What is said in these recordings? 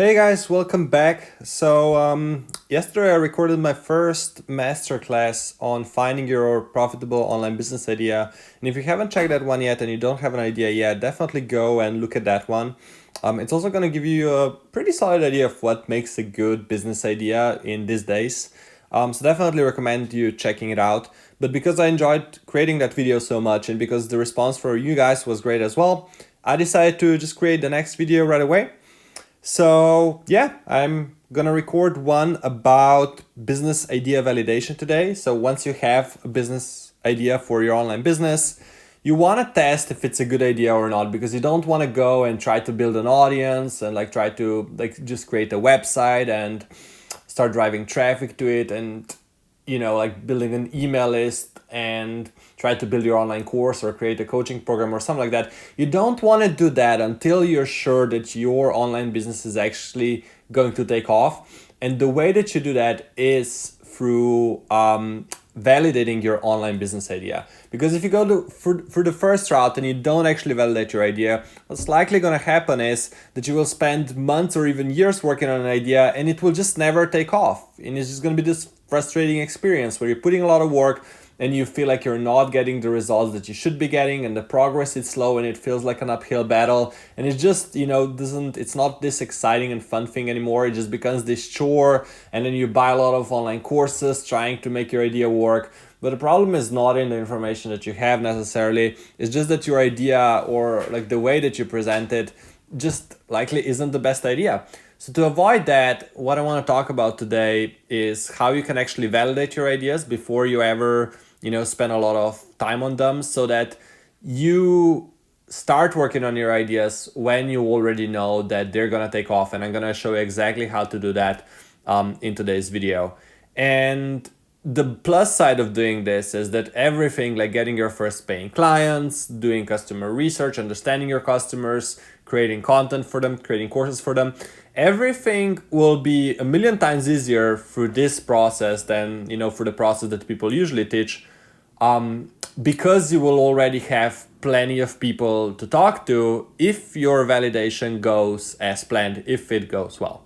Hey guys, welcome back. Yesterday I recorded my first masterclass on finding your profitable online business idea. And if you haven't checked that one yet and you don't have an idea yet, definitely go and look at that one. It's also going to give you a pretty solid idea of what makes a good business idea in these days. So definitely recommend you checking it out. But because I enjoyed creating that video so much and because the response for you guys was great as well, I decided to just create the next video right away. So yeah, I'm gonna record one about business idea validation today. So once you have a business idea for your online business, you want to test if it's a good idea or not, because you don't want to go and try to build an audience and try to just create a website and start driving traffic to it and building an email list and try to build your online course or create a coaching program or something like that. You don't want to do that until you're sure that your online business is actually going to take off. And the way that you do that is through validating your online business idea. Because if you go through the first route and you don't actually validate your idea, what's likely going to happen is that you will spend months or even years working on an idea and it will just never take off. And it's just going to be this frustrating experience where you're putting a lot of work and you feel like you're not getting the results that you should be getting, and the progress is slow and it feels like an uphill battle, and it just it's not this exciting and fun thing anymore. It just becomes this chore, and then you buy a lot of online courses trying to make your idea work. But the problem is not in the information that you have necessarily. It's just that your idea or the way that you present it just likely isn't the best idea. So to avoid that, what I want to talk about today is how you can actually validate your ideas before you ever, spend a lot of time on them, so that you start working on your ideas when you already know that they're going to take off. And I'm going to show you exactly how to do that in today's video. And the plus side of doing this is that everything, like getting your first paying clients, doing customer research, understanding your customers, creating content for them, creating courses for them, everything will be a million times easier through this process than for the process that people usually teach, because you will already have plenty of people to talk to if your validation goes as planned, if it goes well.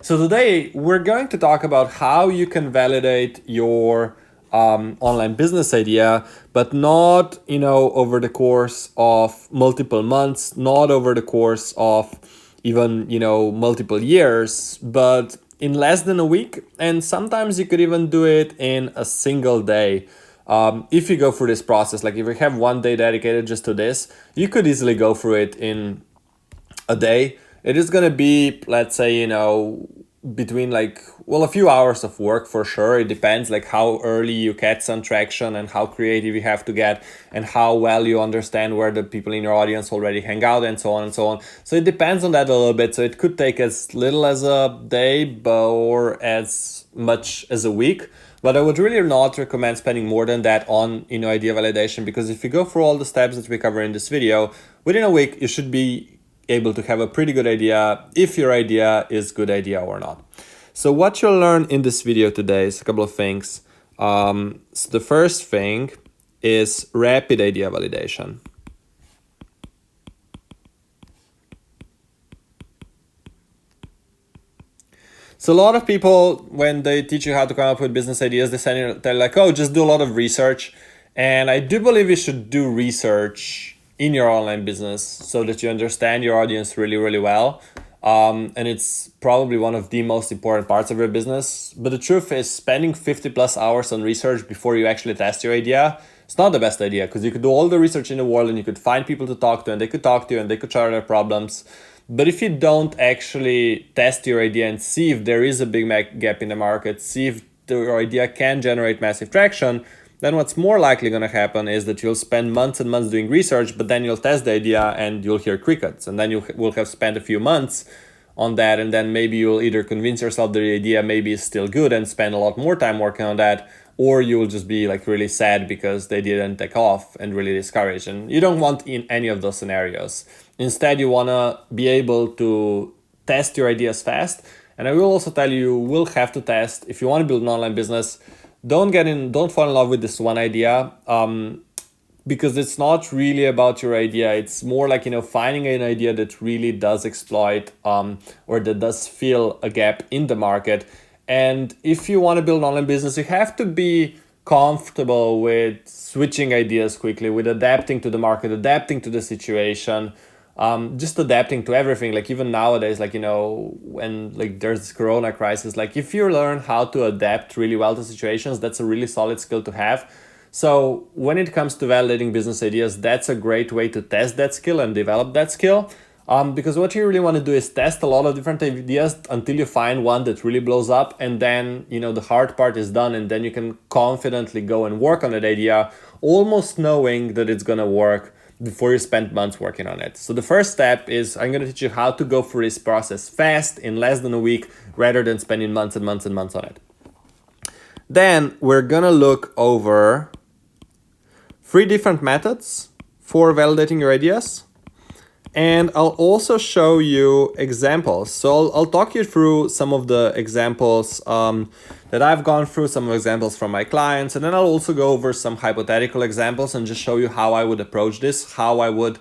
So today we're going to talk about how you can validate your online business idea, but not over the course of multiple months, not over the course of even multiple years, but in less than a week. And sometimes you could even do it in a single day. If you go through this process, like if you have one day dedicated just to this, you could easily go through it in a day. It is going to be, let's say, between a few hours of work for sure. It depends how early you get some traction and how creative you have to get and how well you understand where the people in your audience already hang out and so on and so on. So it depends on that a little bit. So it could take as little as a day or as much as a week. But I would really not recommend spending more than that on idea validation, because if you go through all the steps that we cover in this video, within a week you should be able to have a pretty good idea if your idea is good idea or not. So what you'll learn in this video today is a couple of things. So the first thing is rapid idea validation. So a lot of people, when they teach you how to come up with business ideas, they're like, oh, just do a lot of research. And I do believe you should do research in your online business so that you understand your audience really, really well. And it's probably one of the most important parts of your business. But the truth is, spending 50 plus hours on research before you actually test your idea, it's not the best idea, because you could do all the research in the world and you could find people to talk to and they could talk to you and they could share their problems. But if you don't actually test your idea and see if there is a big gap in the market, see if your idea can generate massive traction, then what's more likely going to happen is that you'll spend months and months doing research, but then you'll test the idea and you'll hear crickets. And then you will have spent a few months on that, and then maybe you'll either convince yourself that the idea maybe is still good and spend a lot more time working on that, or you will just be really sad because they didn't take off and really discouraged. And you don't want in any of those scenarios. Instead, you want to be able to test your ideas fast. And I will also tell you will have to test if you want to build an online business. Don't fall in love with this one idea. because it's not really about your idea. It's more like, finding an idea that really does exploit or that does fill a gap in the market. And if you want to build an online business, you have to be comfortable with switching ideas quickly, with adapting to the market, adapting to the situation, just adapting to everything. Like even nowadays, like, when like there's this corona crisis, like if you learn how to adapt really well to situations, that's a really solid skill to have. So when it comes to validating business ideas, that's a great way to test that skill and develop that skill. Because what you really want to do is test a lot of different ideas until you find one that really blows up, and then the hard part is done, and then you can confidently go and work on that idea, almost knowing that it's gonna work before you spend months working on it. So the first step is I'm gonna teach you how to go through this process fast in less than a week, rather than spending months and months and months on it. Then we're gonna look over 3 different methods for validating your ideas. And I'll also show you examples. So I'll talk you through some of the examples that I've gone through, some examples from my clients, and then I'll also go over some hypothetical examples and just show you how I would approach this, how I would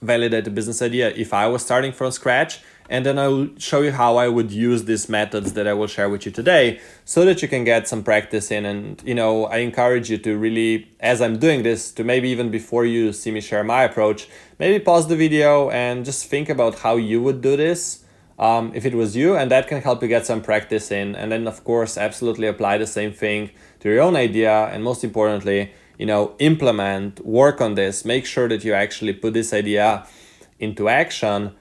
validate a business idea if I was starting from scratch. And then I'll show you how I would use these methods that I will share with you today so that you can get some practice in. And, I encourage you to really, as I'm doing this, to maybe even before you see me share my approach, maybe pause the video and just think about how you would do this if it was you, and that can help you get some practice in. And then, of course, absolutely apply the same thing to your own idea. And most importantly, implement, work on this, make sure that you actually put this idea into action.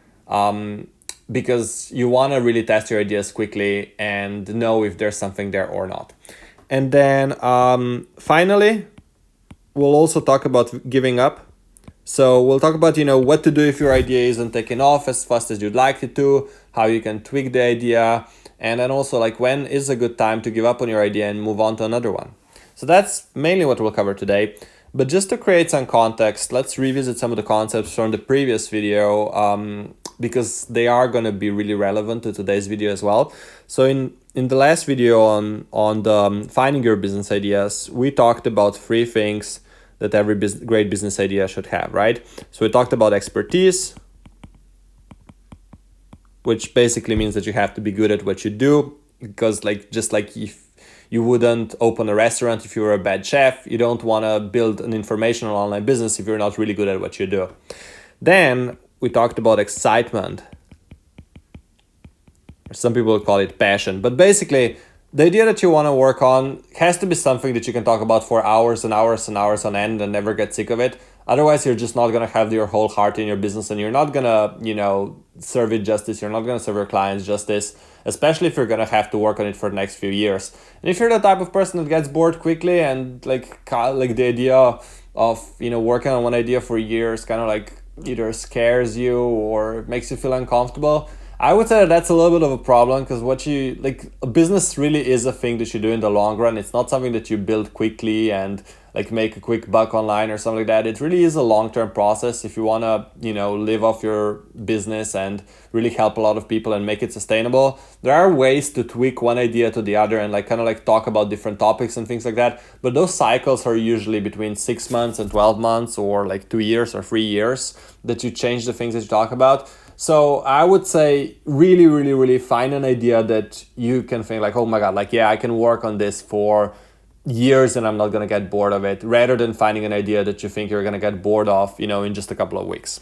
Because you want to really test your ideas quickly and know if there's something there or not. And then finally, we'll also talk about giving up. So we'll talk about, what to do if your idea isn't taking off as fast as you'd like it to, how you can tweak the idea, and then also like when is a good time to give up on your idea and move on to another one. So that's mainly what we'll cover today. But just to create some context, let's revisit some of the concepts from the previous video because they are going to be really relevant to today's video as well. So in the last video on the finding your business ideas, we talked about 3 things that every great business idea should have, right? So we talked about expertise, which basically means that you have to be good at what you do, because just like if you wouldn't open a restaurant if you were a bad chef, you don't want to build an informational online business if you're not really good at what you do. Then we talked about excitement. Some people call it passion, but basically the idea that you want to work on has to be something that you can talk about for hours and hours and hours on end and never get sick of it. Otherwise, you're just not going to have your whole heart in your business, and you're not going to, serve it justice. You're not going to serve your clients justice, especially if you're going to have to work on it for the next few years. And if you're the type of person that gets bored quickly and like the idea of, working on one idea for years kind of like either scares you or makes you feel uncomfortable, I would say that's a little bit of a problem, because a business really is a thing that you do in the long run. It's not something that you build quickly and make a quick buck online or something like that. It really is a long-term process if you want to, live off your business and really help a lot of people and make it sustainable. There are ways to tweak one idea to the other and talk about different topics and things like that. But those cycles are usually between 6 months and 12 months or 2 years or 3 years that you change the things that you talk about. So I would say really, really, really find an idea that you can think oh my God, I can work on this for years and I'm not going to get bored of it, rather than finding an idea that you think you're going to get bored of, in just a couple of weeks.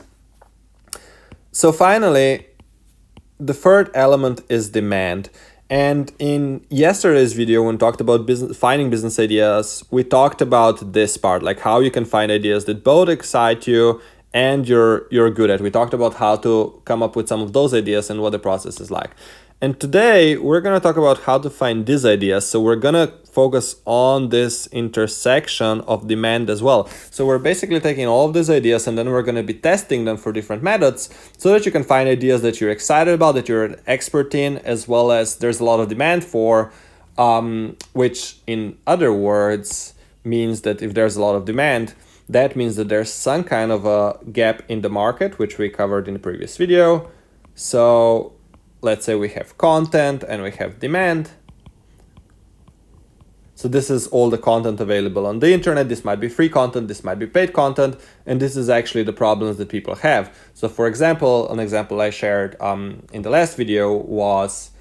So finally, the third element is demand. And in yesterday's video, when we talked about finding business ideas, we talked about this part, how you can find ideas that both excite you and you're good at. We talked about how to come up with some of those ideas and what the process is like. And today we're going to talk about how to find these ideas. So we're going to focus on this intersection of demand as well. So we're basically taking all of these ideas and then we're going to be testing them for different methods so that you can find ideas that you're excited about, that you're an expert in, as well as there's a lot of demand for, which in other words means that if there's a lot of demand, that means that there's some kind of a gap in the market, which we covered in the previous video. So let's say we have content and we have demand. So this is all the content available on the internet. This might be free content, this might be paid content, and this is actually the problems that people have. So for example, an example I shared in the last video was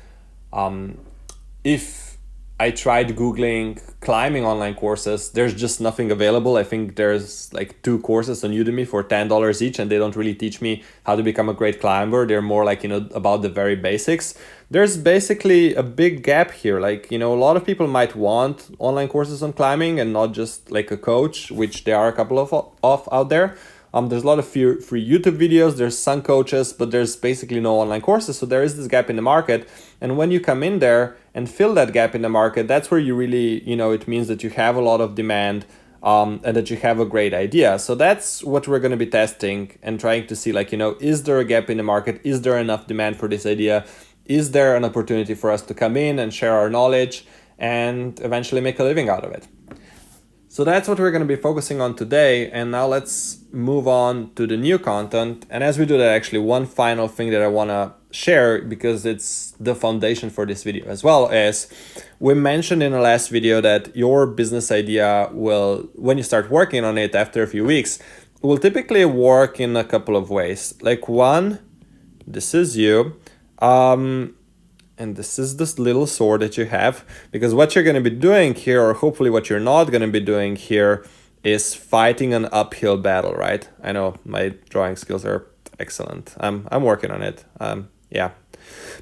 if I tried Googling climbing online courses, there's just nothing available. I think there's like 2 courses on Udemy for $10 each, and they don't really teach me how to become a great climber. They're more like, about the very basics. There's basically a big gap here. Like, a lot of people might want online courses on climbing and not just like a coach, which there are a couple of out there. There's a lot of free YouTube videos, there's some coaches, but there's basically no online courses. So there is this gap in the market. And when you come in there and fill that gap in the market, that's where you really, it means that you have a lot of demand and that you have a great idea. So that's what we're going to be testing and trying to see, like, is there a gap in the market? Is there enough demand for this idea? Is there an opportunity for us to come in and share our knowledge and eventually make a living out of it? So that's what we're going to be focusing on today. And now let's move on to the new content. And as we do that, actually, one final thing that I want to share, because it's the foundation for this video as well, is we mentioned in the last video that your business idea will, when you start working on it after a few weeks, will typically work in a couple of ways. Like one, this is you. And this is this little sword that you have, because what you're going to be doing here, or hopefully what you're not going to be doing here, is fighting an uphill battle, right? I know my drawing skills are excellent. I'm working on it. Yeah.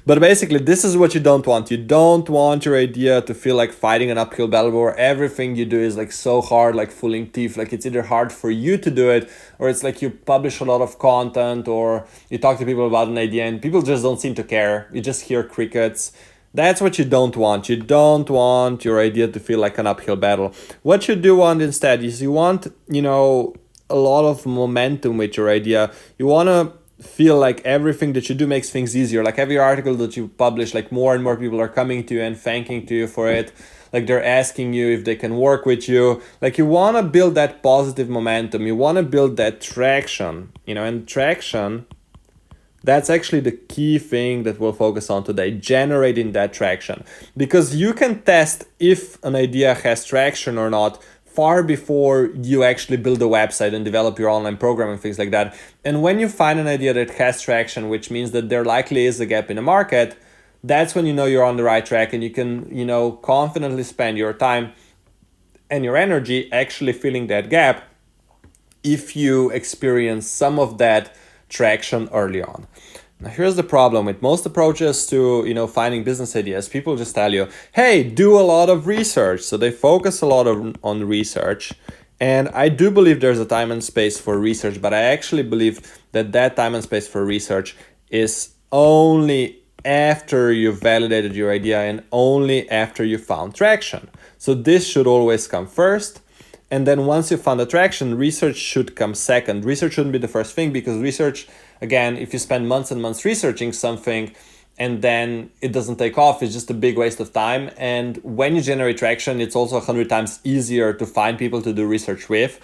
But basically, this is what you don't want. You don't want your idea to feel like fighting an uphill battle where everything you do is like so hard, like pulling teeth. Like it's either hard for you to do it, or it's like you publish a lot of content, or you talk to people about an idea and people just don't seem to care. You just hear crickets. That's what you don't want. You don't want your idea to feel like an uphill battle. What you do want instead is you want, a lot of momentum with your idea. You want to feel like everything that you do makes things easier. Like every article that you publish, like more and more people are coming to you and thanking to you for it. Like they're asking you if they can work with you. Like you want to build that positive momentum. You want to build that traction, and traction, that's actually the key thing that we'll focus on today, generating that traction. Because you can test if an idea has traction or not far before you actually build a website and develop your online program and things like that. And when you find an idea that has traction, which means that there likely is a gap in the market, that's when you know you're on the right track, and you can, confidently spend your time and your energy actually filling that gap if you experience some of that traction early on. Now, here's the problem with most approaches to, finding business ideas. People just tell you, hey, do a lot of research. So they focus a lot on research. And I do believe there's a time and space for research, but I actually believe that time and space for research is only after you've validated your idea and only after you found traction. So this should always come first. And then once you found the traction, research should come second. Research shouldn't be the first thing, because research, again, if you spend months and months researching something and then it doesn't take off, it's just a big waste of time. And when you generate traction, it's also 100 times easier to find people to do research with.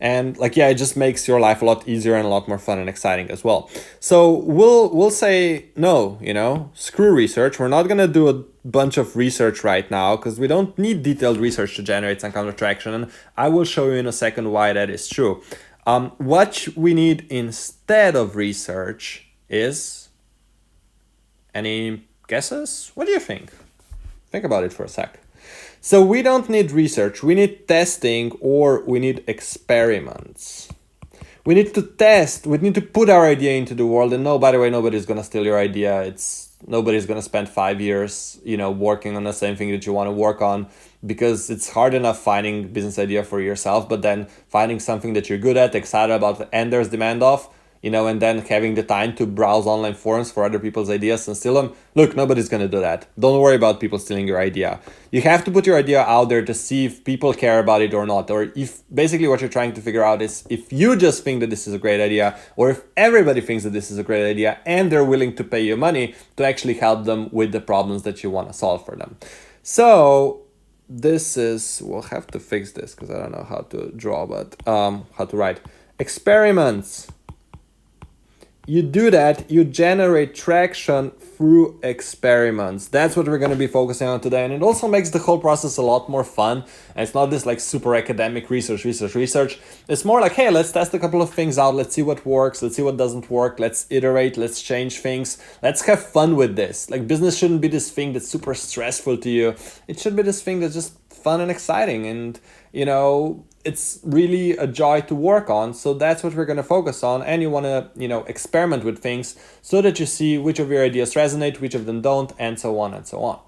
And it just makes your life a lot easier and a lot more fun and exciting as well. So we'll say no, screw research. We're not gonna do a bunch of research right now, because we don't need detailed research to generate some kind of traction. And I will show you in a second why that is true. What we need instead of research is, any guesses? What do you think? Think about it for a sec. So we don't need research, we need testing, or we need experiments. We need to test, we need to put our idea into the world. And no, by the way, nobody's gonna steal your idea. Nobody's gonna spend 5 years, working on the same thing that you want to work on, because it's hard enough finding business idea for yourself, but then finding something that you're good at, excited about, and there's demand of, and then having the time to browse online forums for other people's ideas and steal them. Look, nobody's going to do that. Don't worry about people stealing your idea. You have to put your idea out there to see if people care about it or not. Or if basically what you're trying to figure out is if you just think that this is a great idea, or if everybody thinks that this is a great idea and they're willing to pay you money to actually help them with the problems that you want to solve for them. So we'll have to fix this because I don't know how to draw, but how to write. Experiments. you do that, you generate traction through experiments. That's what we're going to be focusing on today. And it also makes the whole process a lot more fun. And it's not this like super academic research. It's more like, hey, let's test a couple of things out. Let's see what works. Let's see what doesn't work. Let's iterate. Let's change things. Let's have fun with this. Like, business shouldn't be this thing that's super stressful to you. It should be this thing that's just fun and exciting. And, it's really a joy to work on. So that's what we're going to focus on. And you want to, experiment with things so that you see which of your ideas resonate, which of them don't, and so on and so on.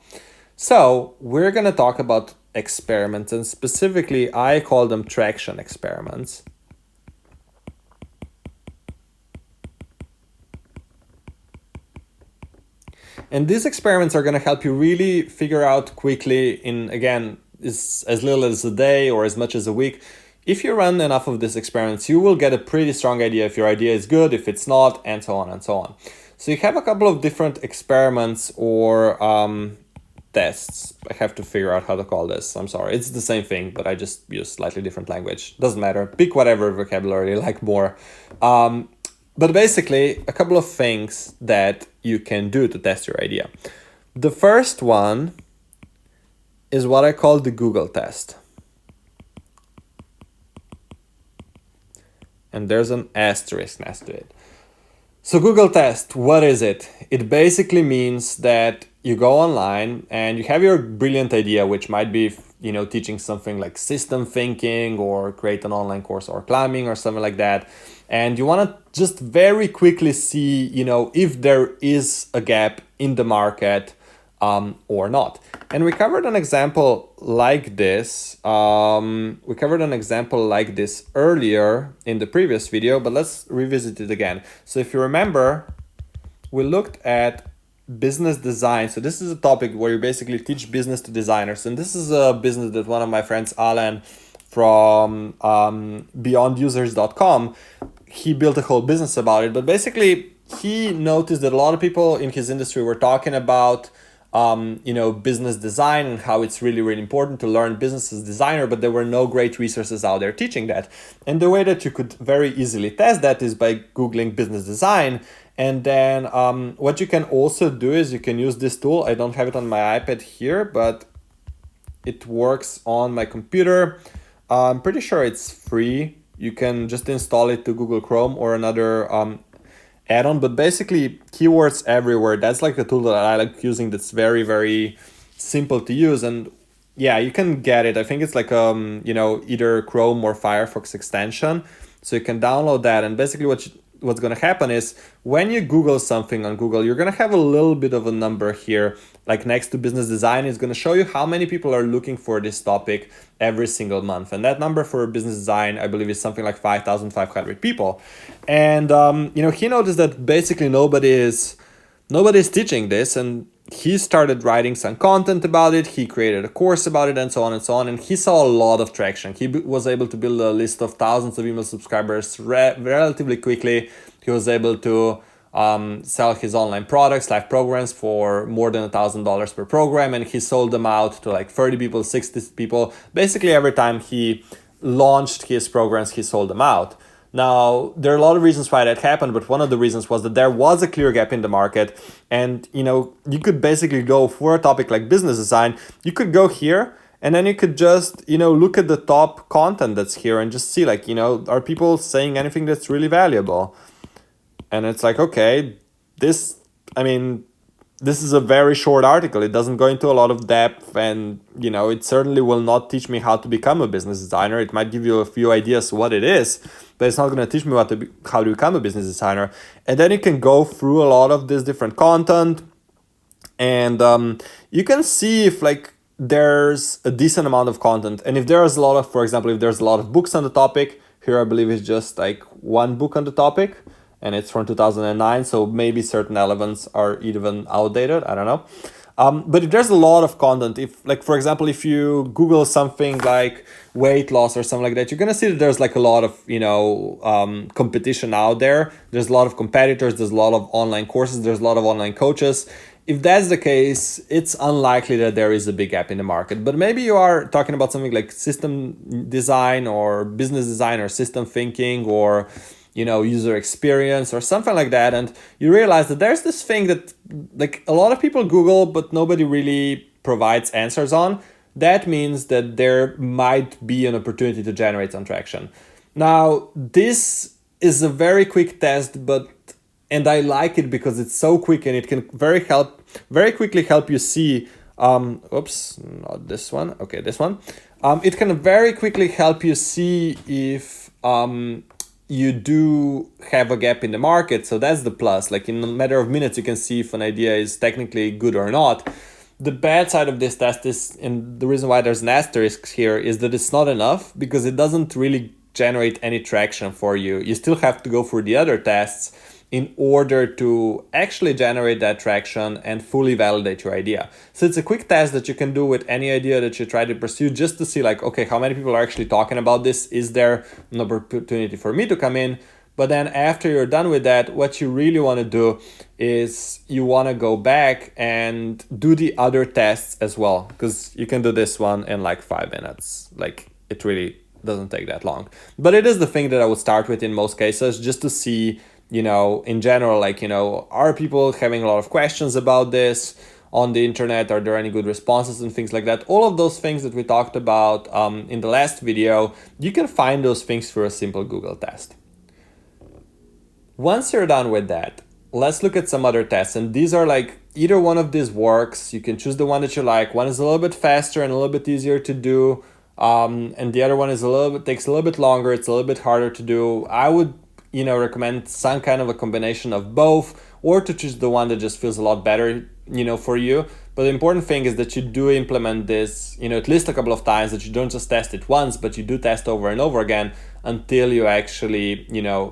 So we're going to talk about experiments, and specifically I call them traction experiments. And these experiments are going to help you really figure out quickly in, again, is as little as a day or as much as a week. If you run enough of these experiments, you will get a pretty strong idea if your idea is good, if it's not, and so on and so on. So you have a couple of different experiments or tests. I have to figure out how to call this. I'm sorry. It's the same thing, but I just use slightly different language. Doesn't matter. Pick whatever vocabulary you like more. But basically, a couple of things that you can do to test your idea. The first one is what I call the Google test. And there's an asterisk next to it. So Google test, what is it? It basically means that you go online and you have your brilliant idea, which might be, teaching something like system thinking or create an online course or climbing or something like that. And you want to just very quickly see, if there is a gap in the market or not. And we covered an example like this. Earlier in the previous video, but let's revisit it again. So if you remember, we looked at business design. So this is a topic where you basically teach business to designers. And this is a business that one of my friends, Alan, from beyondusers.com, he built a whole business about it. But basically, he noticed that a lot of people in his industry were talking about business design and how it's really, really important to learn business as a designer, but there were no great resources out there teaching that. And the way that you could very easily test that is by Googling business design. And then what you can also do is you can use this tool. I don't have it on my iPad here, but it works on my computer. I'm pretty sure it's free. You can just install it to Google Chrome or another add-on, but basically keywords everywhere. That's like the tool that I like using. That's very, very simple to use. And yeah, you can get it. I think it's like either Chrome or Firefox extension. So you can download that. And basically what's going to happen is when you Google something on Google, you're going to have a little bit of a number here, like next to business design. Is going to show you how many people are looking for this topic every single month. And that number for business design, I believe, is something like 5,500 people. And, he noticed that basically nobody is teaching this. And he started writing some content about it. He created a course about it and so on and so on. And he saw a lot of traction. He was able to build a list of thousands of email subscribers relatively quickly. He was able to sell his online products, live programs for more than $1,000 per program. And he sold them out to like 30 people, 60 people. Basically, every time he launched his programs, he sold them out. Now, there are a lot of reasons why that happened, but one of the reasons was that there was a clear gap in the market. And, you could basically go for a topic like business design. You could go here and then you could just, look at the top content that's here and just see like, are people saying anything that's really valuable? And it's like, okay, this is a very short article. It doesn't go into a lot of depth, and it certainly will not teach me how to become a business designer. It might give you a few ideas what it is, but it's not going to teach me how to become a business designer. And then you can go through a lot of this different content, and you can see if like there's a decent amount of content, and if there's a lot of, for example, if there's a lot of books on the topic. Here I believe it's just like one book on the topic, and it's from 2009, so maybe certain elements are even outdated, I don't know. But if there's a lot of content, if like, for example, if you Google something like weight loss or something like that, you're going to see that there's like a lot of, competition out there. There's a lot of competitors, there's a lot of online courses, there's a lot of online coaches. If that's the case, it's unlikely that there is a big gap in the market. But maybe you are talking about something like system design or business design or system thinking or user experience or something like that, and you realize that there's this thing that like a lot of people Google but nobody really provides answers on. That means that there might be an opportunity to generate some traction. Now, this is a very quick test, and I like it because it's so quick and it can very quickly help you see. Oops, not this one. Okay, this one. It can very quickly help you see if you do have a gap in the market. So that's the plus. Like in a matter of minutes, you can see if an idea is technically good or not. The bad side of this test is, and the reason why there's an asterisk here, is that it's not enough because it doesn't really generate any traction for you. You still have to go through the other tests in order to actually generate that traction and fully validate your idea. So it's a quick test that you can do with any idea that you try to pursue, just to see like, okay, how many people are actually talking about this? Is there an opportunity for me to come in? But then after you're done with that, what you really want to do is you want to go back and do the other tests as well, because you can do this one in like 5 minutes. Like it really doesn't take that long. But it is the thing that I would start with in most cases, just to see, in general, like, are people having a lot of questions about this on the internet? Are there any good responses and things like that? All of those things that we talked about in the last video, you can find those things through a simple Google test. Once you're done with that, let's look at some other tests. And these are like, either one of these works. You can choose the one that you like. One is a little bit faster and a little bit easier to do. And the other one is takes a little bit longer. It's a little bit harder to do. I would, recommend some kind of a combination of both, or to choose the one that just feels a lot better, for you. But the important thing is that you do implement this, at least a couple of times, that you don't just test it once, but you do test over and over again until you actually,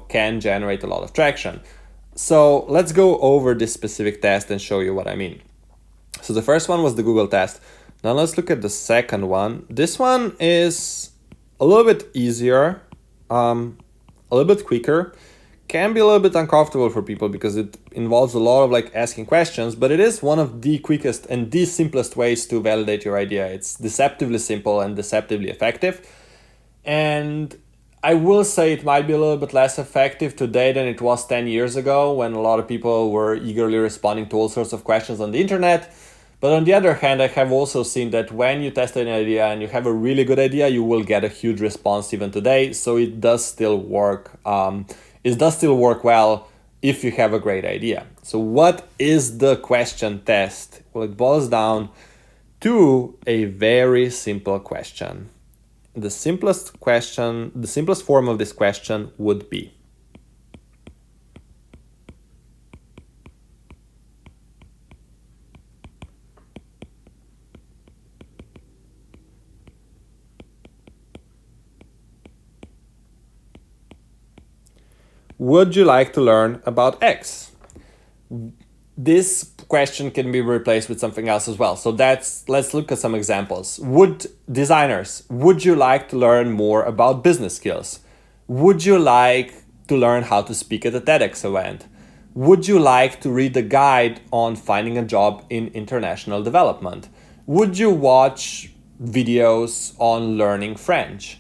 can generate a lot of traction. So let's go over this specific test and show you what I mean. So the first one was the Google test. Now let's look at the second one. This one is a little bit easier, a little bit quicker. Can be a little bit uncomfortable for people because it involves a lot of like asking questions, but it is one of the quickest and the simplest ways to validate your idea. It's deceptively simple and deceptively effective. And I will say it might be a little bit less effective today than it was 10 years ago, when a lot of people were eagerly responding to all sorts of questions on the internet. But on the other hand, I have also seen that when you test an idea and you have a really good idea, you will get a huge response even today. So it does still work. It does still work well if you have a great idea. So what is the question test? Well, it boils down to a very simple question. The simplest form of this question would be: would you like to learn about X? This question can be replaced with something else as well. So let's look at some examples. Designers, would you like to learn more about business skills? Would you like to learn how to speak at a TEDx event? Would you like to read a guide on finding a job in international development? Would you watch videos on learning French?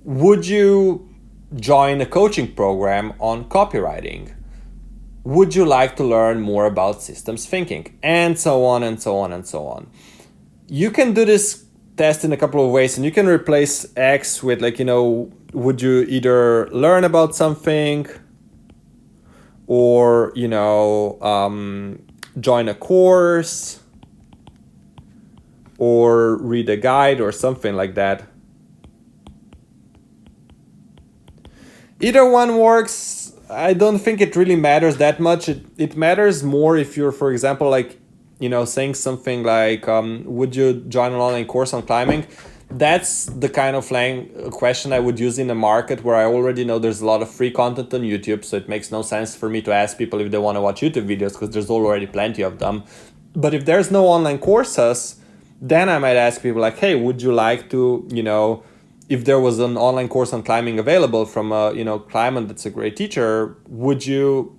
Would you join a coaching program on copywriting? Would you like to learn more about systems thinking? And so on and so on and so on. You can do this test in a couple of ways, and you can replace X with would you either learn about something or, join a course or read a guide or something like that. Either one works. I don't think it really matters that much. It matters more if you're, for example, saying something like, would you join an online course on climbing? That's the kind of question I would use in a market where I already know there's a lot of free content on YouTube, so it makes no sense for me to ask people if they want to watch YouTube videos because there's already plenty of them. But if there's no online courses, then I might ask people like, hey, would you like to, if there was an online course on climbing available from a, Climate that's a great teacher, would you,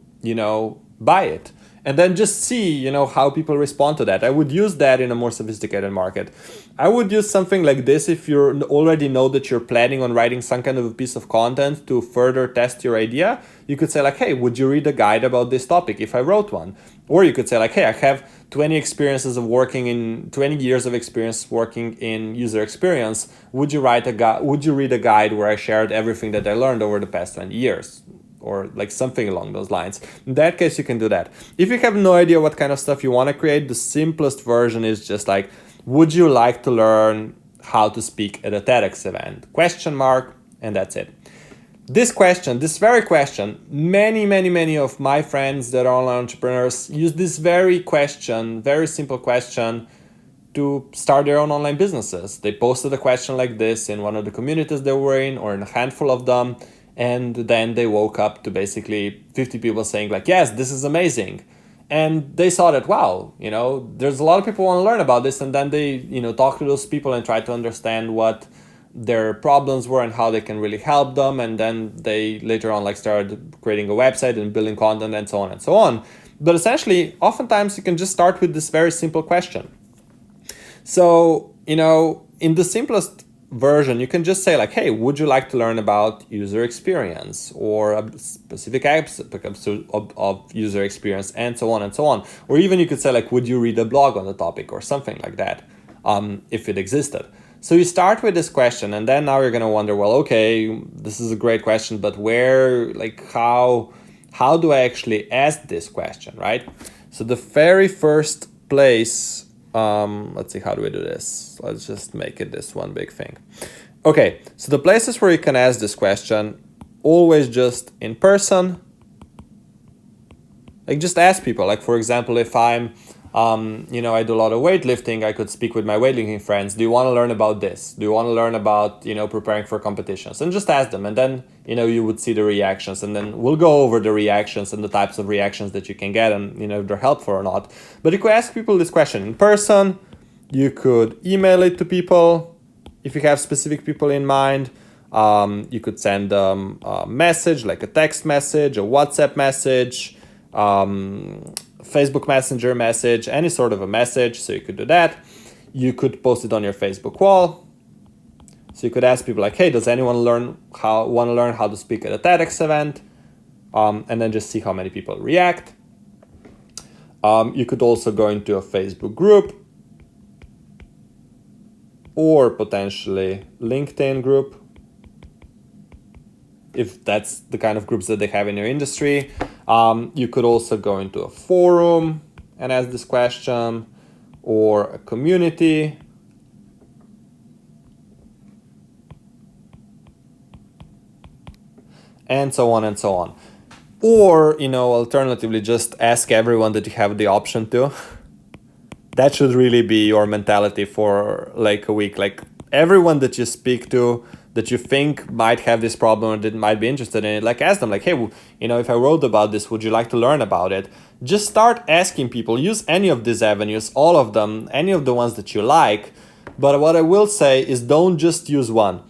buy it? and then just see, how people respond to that. I would use that in a more sophisticated market. I would use something like this if you already know that you're planning on writing some kind of a piece of content to further test your idea. You could say like, hey, would you read a guide about this topic if I wrote one? Or you could say like, hey, I have 20 years of experience working in user experience. Would you read a guide where I shared everything that I learned over the past 20 years? Or like something along those lines. In that case, you can do that. If you have no idea what kind of stuff you want to create, the simplest version is just like, would you like to learn how to speak at a TEDx event? ? And that's it. This very question, many of my friends that are online entrepreneurs use this very simple question to start their own online businesses. They posted a question like this in one of the communities they were in, or in a handful of them, and then they woke up to basically 50 people saying like, yes, this is amazing. And they saw that, wow, there's a lot of people who want to learn about this. And then they, talk to those people and try to understand what their problems were and how they can really help them. And then they later on started creating a website and building content and so on and so on. But essentially, oftentimes you can just start with this very simple question. So, in the simplest version, you can just say like, hey, would you like to learn about user experience or a specific aspect of user experience, and so on and so on. Or even you could say like, would you read a blog on the topic or something like that, if it existed. So you start with this question, and then now you're going to wonder, well, okay, this is a great question, but how do I actually ask this question, right? So the very first place, let's see, how do we do this? Let's just make it this one big thing. Okay, so the places where you can ask this question, always just in person. Like just ask people, like for example, if I'm, I do a lot of weightlifting, I could speak with my weightlifting friends. Do you want to learn about this? Do you want to learn about, preparing for competitions? And just ask them, and then, you would see the reactions, and then we'll go over the reactions and the types of reactions that you can get, and, if they're helpful or not. But you could ask people this question in person. You could email it to people if you have specific people in mind. You could send them a message, like a text message, a WhatsApp message, Facebook Messenger message, any sort of a message. So you could do that. You could post it on your Facebook wall. So you could ask people like, hey, does anyone want to learn how to speak at a TEDx event? And then just see how many people react. You could also go into a Facebook group, or potentially LinkedIn group, if that's the kind of groups that they have in your industry. You could also go into a forum and ask this question, or a community. And so on and so on. Or, alternatively, just ask everyone that you have the option to. That should really be your mentality for like a week. Like everyone that you speak to, that you think might have this problem or that might be interested in it, like ask them like, hey, if I wrote about this, would you like to learn about it? Just start asking people. Use any of these avenues, all of them, any of the ones that you like. But what I will say is don't just use one.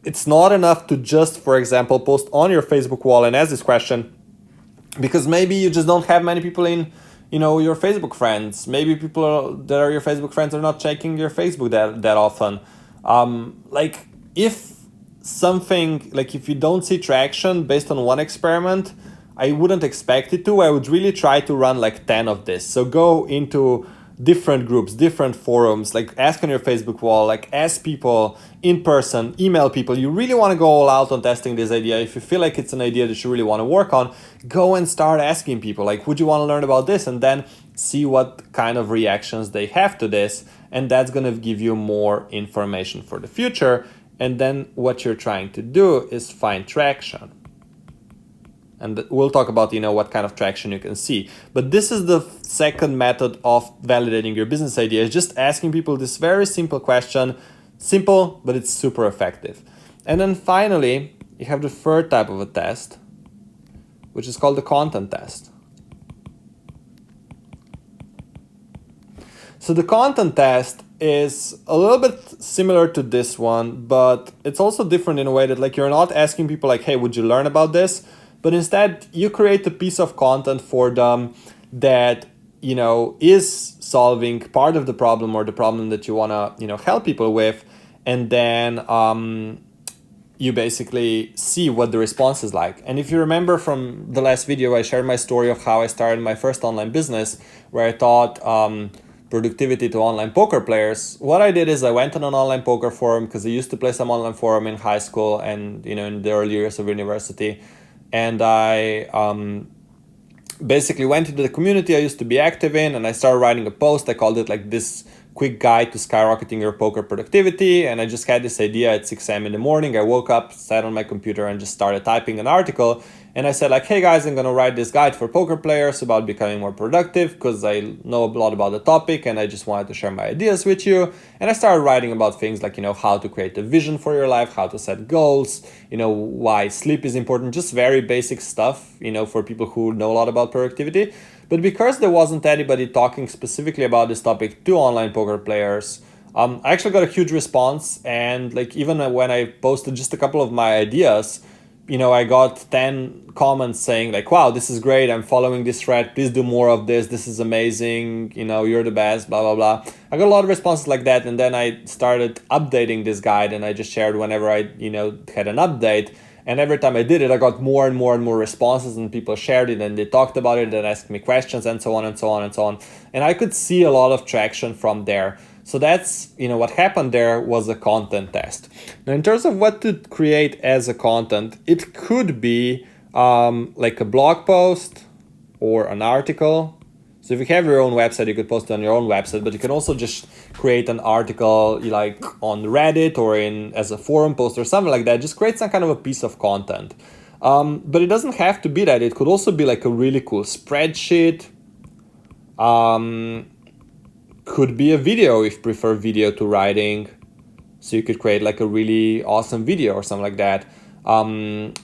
It's not enough to just, for example, post on your Facebook wall and ask this question, because maybe you just don't have many people in, your Facebook friends. Maybe people that are your Facebook friends are not checking your Facebook that often. If you don't see traction based on one experiment, I wouldn't expect it to. I would really try to run like 10 of this. So go into different groups, different forums, like ask on your Facebook wall, like ask people in person, email people. You really want to go all out on testing this idea. If you feel like it's an idea that you really want to work on, go and start asking people like, would you want to learn about this? And then see what kind of reactions they have to this. And that's going to give you more information for the future. And then what you're trying to do is find traction. And we'll talk about, what kind of traction you can see. But this is the second method of validating your business idea, is just asking people this very simple question. Simple, but it's super effective. And then finally, you have the third type of a test, which is called the content test. So the content test is a little bit similar to this one, but it's also different in a way that like you're not asking people like, hey, would you learn about this? But instead, you create a piece of content for them that, is solving part of the problem or the problem that you want to, help people with. And then you basically see what the response is like. And if you remember from the last video, I shared my story of how I started my first online business, where I taught productivity to online poker players. What I did is I went on an online poker forum, because I used to play some online forum in high school and in the early years of university. And I basically went into the community I used to be active in, and I started writing a post. I called it like this quick guide to skyrocketing your poker productivity. And I just had this idea at 6 a.m. in the morning. I woke up, sat on my computer, and just started typing an article. And I said like, hey guys, I'm going to write this guide for poker players about becoming more productive, because I know a lot about the topic and I just wanted to share my ideas with you. And I started writing about things like, how to create a vision for your life, how to set goals, why sleep is important, just very basic stuff, for people who know a lot about productivity. But because there wasn't anybody talking specifically about this topic to online poker players, I actually got a huge response. And like, even when I posted just a couple of my ideas, I got 10 comments saying like, wow, this is great. I'm following this thread. Please do more of this. This is amazing. You're the best, blah, blah, blah. I got a lot of responses like that. And then I started updating this guide, and I just shared whenever I, had an update. And every time I did it, I got more and more and more responses, and people shared it and they talked about it and asked me questions and so on and so on and so on. And I could see a lot of traction from there. So that's, what happened there was a content test. Now, in terms of what to create as a content, it could be like a blog post or an article. So if you have your own website, you could post it on your own website, but you can also just create an article like on Reddit or as a forum post or something like that. Just create some kind of a piece of content. But it doesn't have to be that. It could also be like a really cool spreadsheet. Could be a video if you prefer video to writing. So you could create like a really awesome video or something like that.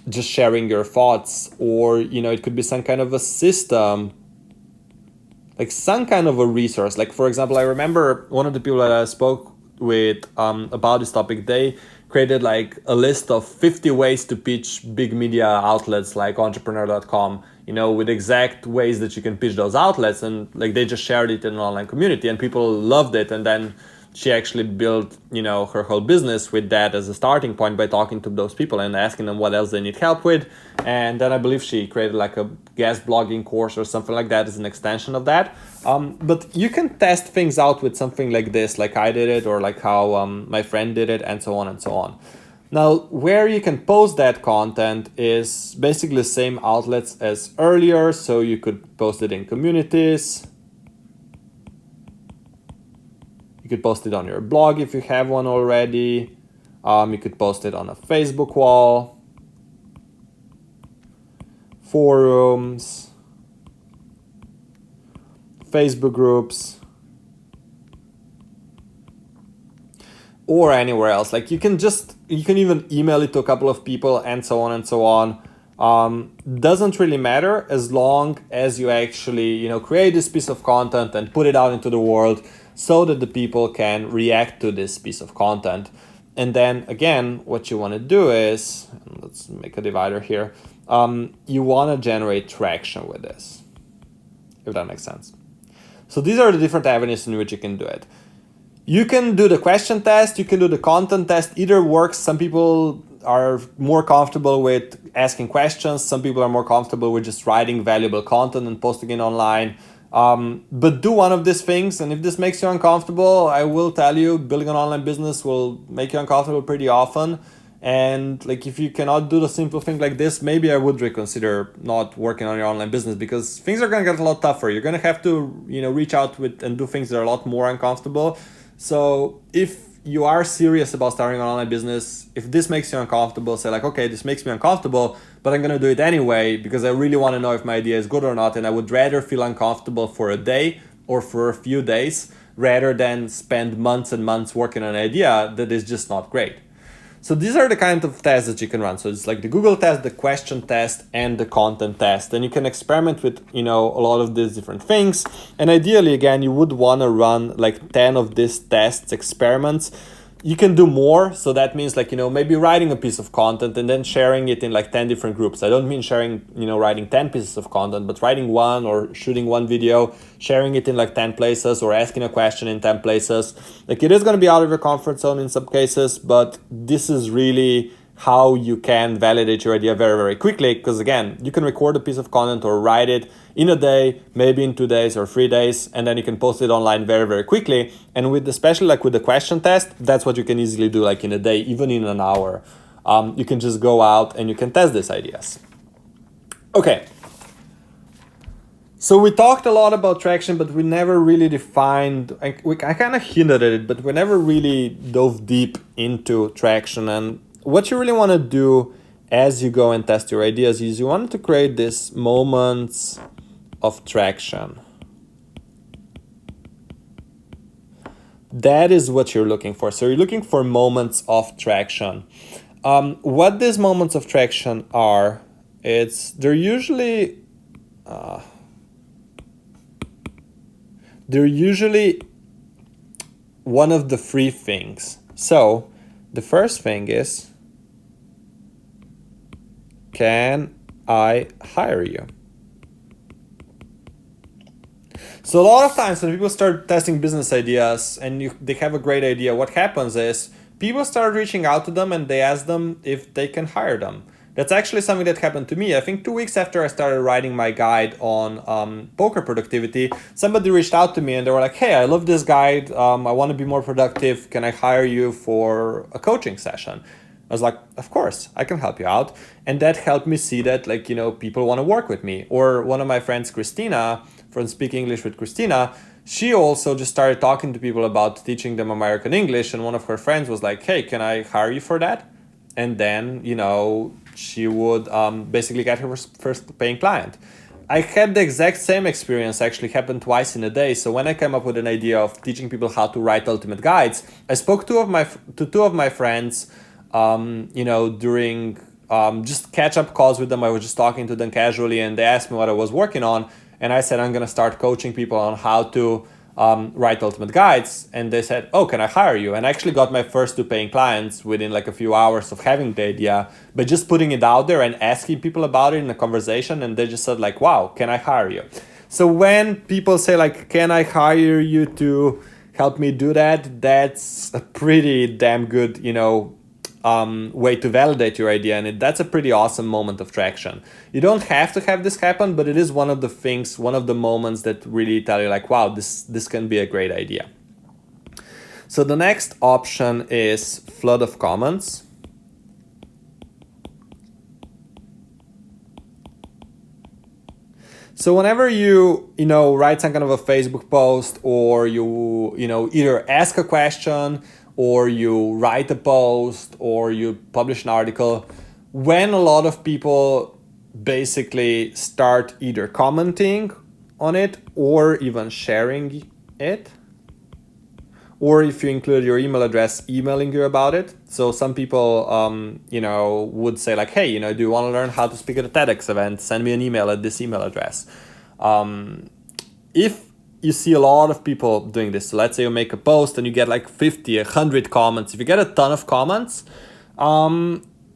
Just sharing your thoughts, or, it could be some kind of a system, like some kind of a resource. Like, for example, I remember one of the people that I spoke with about this topic, they created like a list of 50 ways to pitch big media outlets like entrepreneur.com, with exact ways that you can pitch those outlets. And like, they just shared it in an online community and people loved it. And then she actually built, her whole business with that as a starting point by talking to those people and asking them what else they need help with. And then I believe she created like a guest blogging course or something like that as an extension of that. But you can test things out with something like this, like I did it, or like how my friend did it, and so on and so on. Now, where you can post that content is basically the same outlets as earlier. So you could post it in communities. You could post it on your blog if you have one already. You could post it on a Facebook wall, forums, Facebook groups, or anywhere else. Like, you can even email it to a couple of people, and so on and so on. Doesn't really matter, as long as you actually, create this piece of content and put it out into the world so that the people can react to this piece of content. And then again, what you want to do is, let's make a divider here. You want to generate traction with this, if that makes sense. So these are the different avenues in which you can do it. You can do the question test, you can do the content test. Either works. Some people are more comfortable with asking questions. Some people are more comfortable with just writing valuable content and posting it online. But do one of these things, and if this makes you uncomfortable, I will tell you, building an online business will make you uncomfortable pretty often. And like, if you cannot do the simple thing like this, maybe I would reconsider not working on your online business, because things are going to get a lot tougher. You're going to have to, reach out with and do things that are a lot more uncomfortable. So if you are serious about starting an online business, if this makes you uncomfortable, say like, okay, this makes me uncomfortable, but I'm going to do it anyway because I really want to know if my idea is good or not. And I would rather feel uncomfortable for a day or for a few days rather than spend months and months working on an idea that is just not great. So these are the kind of tests that you can run. So it's like the Google test, the question test, and the content test. And you can experiment with, a lot of these different things. And ideally, again, you would want to run like 10 of these tests, experiments, You can do more. So that means like, maybe writing a piece of content and then sharing it in like 10 different groups. I don't mean sharing, writing 10 pieces of content, but writing one or shooting one video, sharing it in like 10 places or asking a question in 10 places. Like it is going to be out of your comfort zone in some cases, but this is really how you can validate your idea very, very quickly. Because again, you can record a piece of content or write it in a day, maybe in 2 days or 3 days, and then you can post it online very, very quickly. And with especially like with the question test, that's what you can easily do like in a day, even in an hour. You can just go out and you can test these ideas. Okay. So we talked a lot about traction, but we never really defined, I kind of hinted at it, but we never really dove deep into traction. And what you really want to do as you go and test your ideas is you want to create these moments of traction. That is what you're looking for. So you're looking for moments of traction. What these moments of traction are, they're usually one of the three things. So the first thing is, can I hire you? So a lot of times when people start testing business ideas and they have a great idea, what happens is people start reaching out to them and they ask them if they can hire them. That's actually something that happened to me. I think 2 weeks after I started writing my guide on poker productivity, somebody reached out to me and they were like, hey, I love this guide. I want to be more productive. Can I hire you for a coaching session? I was like, of course, I can help you out. And that helped me see that like, people want to work with me. Or one of my friends, Christina, from Speak English with Christina, she also just started talking to people about teaching them American English. And one of her friends was like, hey, can I hire you for that? And then, she would basically get her first paying client. I had the exact same experience actually happen twice in a day. So when I came up with an idea of teaching people how to write ultimate guides, I spoke to two of my friends, during just catch-up calls with them. I was just talking to them casually and they asked me what I was working on. And I said, I'm going to start coaching people on how to write ultimate guides. And they said, oh, can I hire you? And I actually got my first 2 paying clients within like a few hours of having the idea, but just putting it out there and asking people about it in a conversation. And they just said like, wow, can I hire you? So when people say like, can I hire you to help me do that? That's a pretty damn good, way to validate your idea, and that's a pretty awesome moment of traction. You don't have to have this happen, but it is one of the moments that really tell you like, wow, this can be a great idea. So the next option is flood of comments. So whenever you write some kind of a Facebook post, or you either ask a question, or you write a post, or you publish an article, when a lot of people basically start either commenting on it or even sharing it, or if you include your email address, emailing you about it. So some people, would say like, hey, do you want to learn how to speak at a TEDx event? Send me an email at this email address. If you see a lot of people doing this. So let's say you make a post and you get like 50, 100 comments. If you get a ton of comments,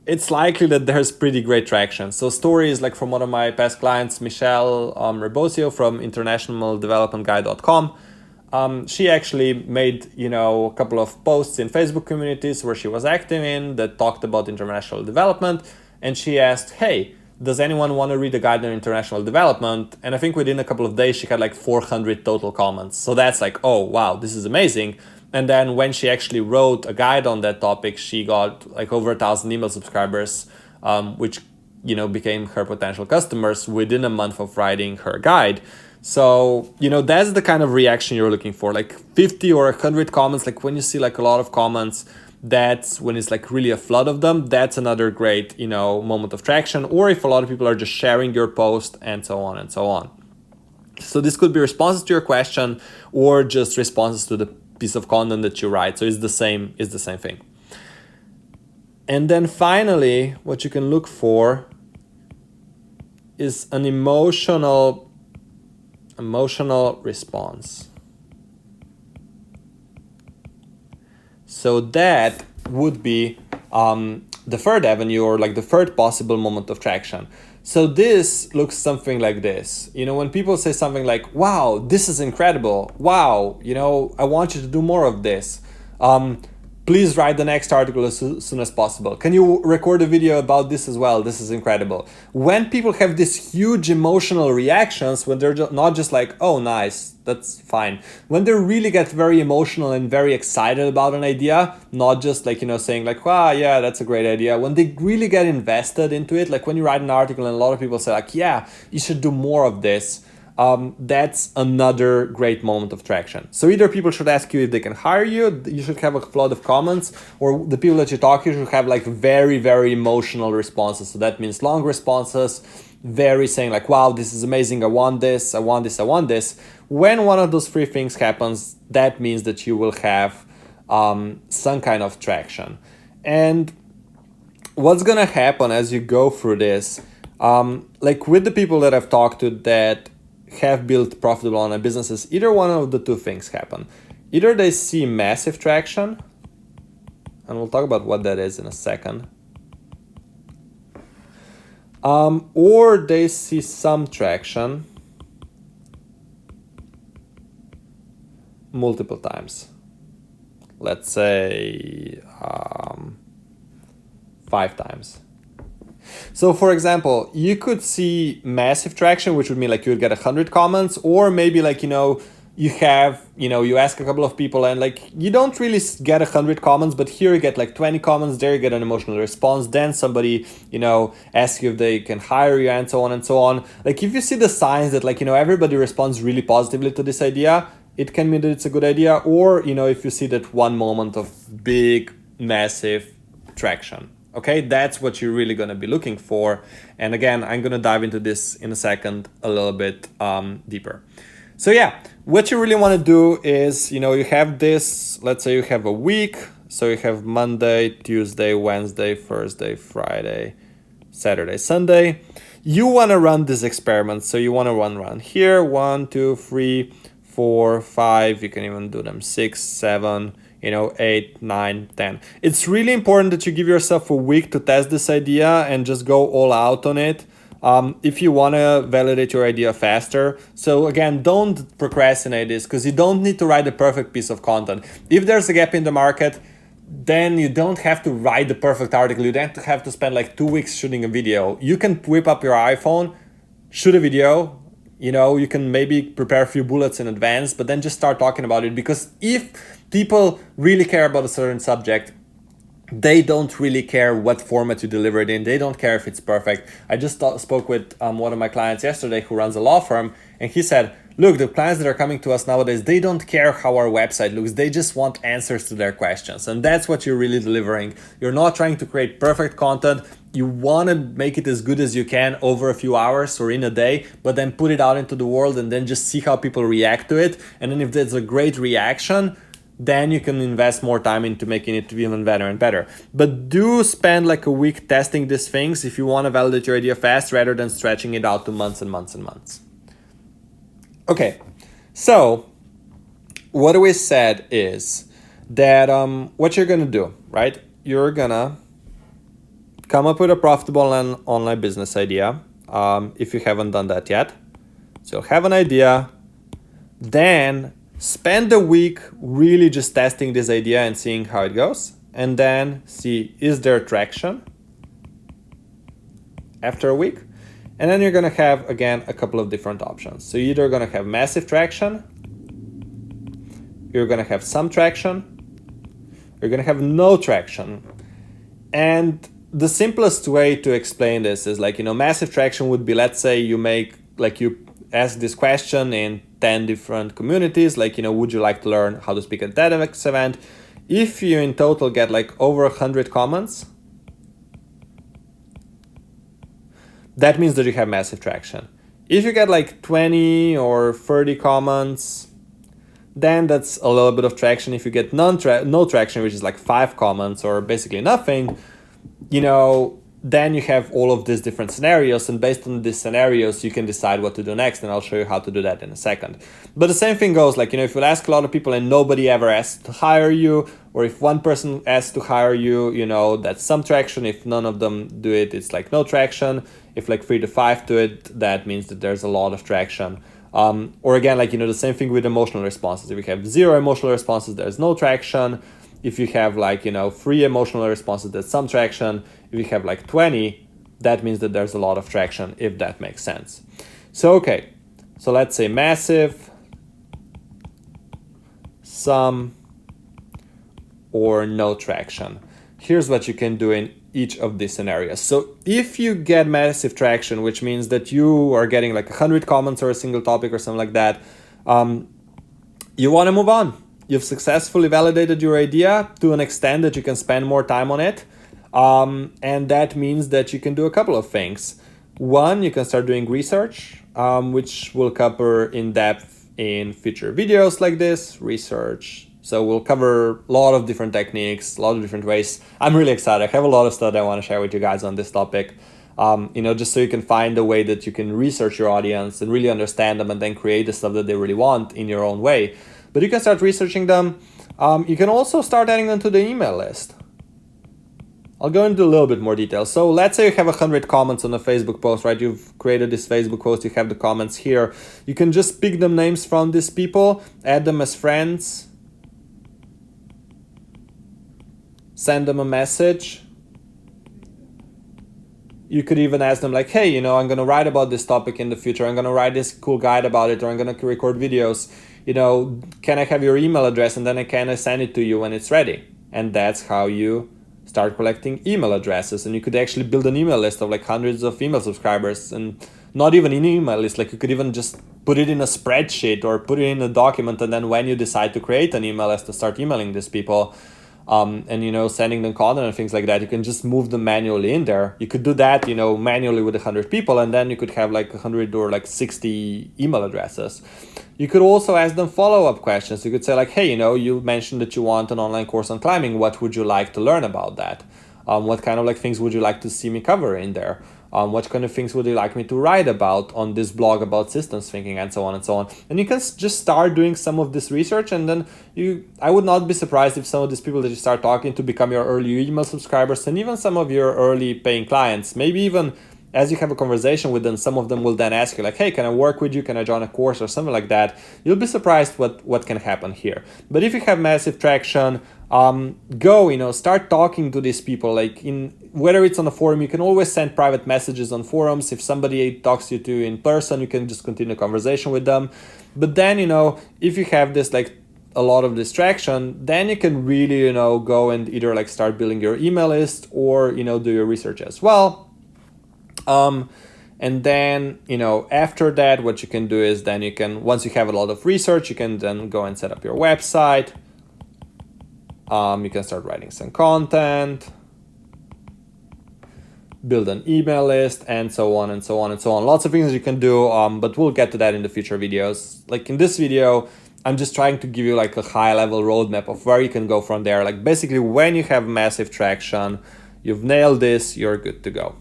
it's likely that there's pretty great traction. So stories like from one of my past clients, Michelle Rebosio from internationaldevelopmentguy.com. She actually made, a couple of posts in Facebook communities where she was active in that talked about international development. And she asked, hey, does anyone want to read a guide on international development? And I think within a couple of days, she had like 400 total comments. So that's like, oh, wow, this is amazing. And then when she actually wrote a guide on that topic, she got like over 1,000 email subscribers, which, became her potential customers within a month of writing her guide. So, that's the kind of reaction you're looking for, like 50 or 100 comments. Like when you see like a lot of comments, that's when it's like really a flood of them. That's another great, moment of traction. Or if a lot of people are just sharing your post and so on and so on. So this could be responses to your question or just responses to the piece of content that you write. So it's the same thing. And then finally, what you can look for is an emotional response. So that would be the third avenue, or like the third possible moment of traction. So this looks something like this. When people say something like, wow, this is incredible. Wow, I want you to do more of this. Please write the next article as soon as possible. Can you record a video about this as well? This is incredible. When people have these huge emotional reactions, when they're not just like, oh, nice, that's fine. When they really get very emotional and very excited about an idea, not just like, saying like, wow, yeah, that's a great idea. When they really get invested into it, like when you write an article and a lot of people say like, yeah, you should do more of this. That's another great moment of traction. So either people should ask you if they can hire you, you should have a flood of comments, or the people that you talk to should have like very, very emotional responses. So that means long responses, very saying like, wow, this is amazing, I want this, I want this, I want this. When one of those three things happens, that means that you will have some kind of traction. And what's gonna happen as you go through this, like with the people that I've talked to that have built profitable online businesses, either one of the two things happen. Either they see massive traction, and we'll talk about what that is in a second, or they see some traction multiple times. Let's say 5 times. So for example, you could see massive traction, which would mean like you would get 100 comments, or maybe like, you have, you ask a couple of people and like, you don't really get 100 comments, but here you get like 20 comments, there you get an emotional response. Then somebody, asks you if they can hire you and so on and so on. Like if you see the signs that like, everybody responds really positively to this idea, it can mean that it's a good idea. Or, if you see that one moment of big, massive traction. Okay, that's what you're really going to be looking for. And again, I'm going to dive into this in a second a little bit deeper. So yeah, what you really want to do is, you have this, let's say you have a week. So you have Monday, Tuesday, Wednesday, Thursday, Friday, Saturday, Sunday. You want to run this experiment. So you want to run here, 1, 2, 3, 4, 5. You can even do them 6, 7, 8, 9, 10. It's really important that you give yourself a week to test this idea and just go all out on it. If you want to validate your idea faster. So again, don't procrastinate this, because you don't need to write the perfect piece of content. If there's a gap in the market, then you don't have to write the perfect article. You don't have to spend like 2 weeks shooting a video. You can whip up your iPhone, shoot a video. You can maybe prepare a few bullets in advance, but then just start talking about it. Because if people really care about a certain subject, they don't really care what format you deliver it in. They don't care if it's perfect. I just spoke with one of my clients yesterday who runs a law firm, and he said, look, the clients that are coming to us nowadays, they don't care how our website looks. They just want answers to their questions. And that's what you're really delivering. You're not trying to create perfect content. You want to make it as good as you can over a few hours or in a day, but then put it out into the world and then just see how people react to it. And then if there's a great reaction, then you can invest more time into making it even better and better. But do spend like a week testing these things if you want to validate your idea fast, rather than stretching it out to months and months and months. Okay, so what we said is that what you're gonna do, right? You're gonna come up with a profitable online business idea, if you haven't done that yet. So you'll have an idea, then spend a week really just testing this idea and seeing how it goes, and then see, is there traction after a week? And then you're going to have, again, a couple of different options. So you're either going to have massive traction, you're going to have some traction, you're going to have no traction. And the simplest way to explain this is like, massive traction would be, let's say you you ask this question in 10 different communities, like, would you like to learn how to speak at TEDx event? If you in total get like over 100 comments, that means that you have massive traction. If you get like 20 or 30 comments, then that's a little bit of traction. If you get no traction, which is like 5 comments or basically nothing, then you have all of these different scenarios, and based on these scenarios, you can decide what to do next, and I'll show you how to do that in a second. But the same thing goes, like, if you ask a lot of people and nobody ever asks to hire you, or if one person asks to hire you, that's some traction. If none of them do it, it's like no traction. If like 3 to 5 do it, that means that there's a lot of traction. Or again, like, the same thing with emotional responses. If you have 0 emotional responses, there's no traction. If you have like, 3 emotional responses, there's some traction. If you have like 20, that means that there's a lot of traction, if that makes sense. So, okay. So let's say massive, some, or no traction. Here's what you can do in each of these scenarios. So if you get massive traction, which means that you are getting like 100 comments or a single topic or something like that, you want to move on. You've successfully validated your idea to an extent that you can spend more time on it. And that means that you can do a couple of things. One, you can start doing research, which we'll cover in depth in future videos like this, research. So we'll cover a lot of different techniques, a lot of different ways. I'm really excited. I have a lot of stuff that I want to share with you guys on this topic. Just so you can find a way that you can research your audience and really understand them and then create the stuff that they really want in your own way. But you can start researching them. You can also start adding them to the email list. I'll go into a little bit more detail. So let's say you have 100 comments on a Facebook post, right? You've created this Facebook post, you have the comments here. You can just pick the names from these people, add them as friends, send them a message. You could even ask them like, hey, I'm going to write about this topic in the future. I'm going to write this cool guide about it, or I'm going to record videos. Can I have your email address? And then I can send it to you when it's ready. And that's how you start collecting email addresses. And you could actually build an email list of like hundreds of email subscribers, and not even an email list. Like you could even just put it in a spreadsheet or put it in a document. And then when you decide to create an email list to start emailing these people, and sending them content and things like that, you can just move them manually in there. You could do that manually with 100 people, and then you could have like 100 or like 60 email addresses. You could also ask them follow-up questions. You could say like, hey, you mentioned that you want an online course on climbing. What would you like to learn about that? What kind of like things would you like to see me cover in there? What kind of things would you like me to write about on this blog about systems thinking, and so on and so on. And you can just start doing some of this research, and then I would not be surprised if some of these people that you start talking to become your early email subscribers, and even some of your early paying clients. Maybe even as you have a conversation with them, some of them will then ask you like, hey, can I work with you? Can I join a course or something like that? You'll be surprised what can happen here. But if you have massive traction, start talking to these people. Like whether it's on a forum, you can always send private messages on forums. If somebody talks to you in person, you can just continue a conversation with them. But then, if you have this like a lot of distraction, then you can really, go and either like start building your email list or, do your research as well. And then, after that, what you can do is then you can, once you have a lot of research, you can then go and set up your website. You can start writing some content, build an email list, and so on and so on and so on. Lots of things you can do, but we'll get to that in the future videos. Like in this video, I'm just trying to give you like a high level roadmap of where you can go from there. Like basically when you have massive traction, you've nailed this, you're good to go.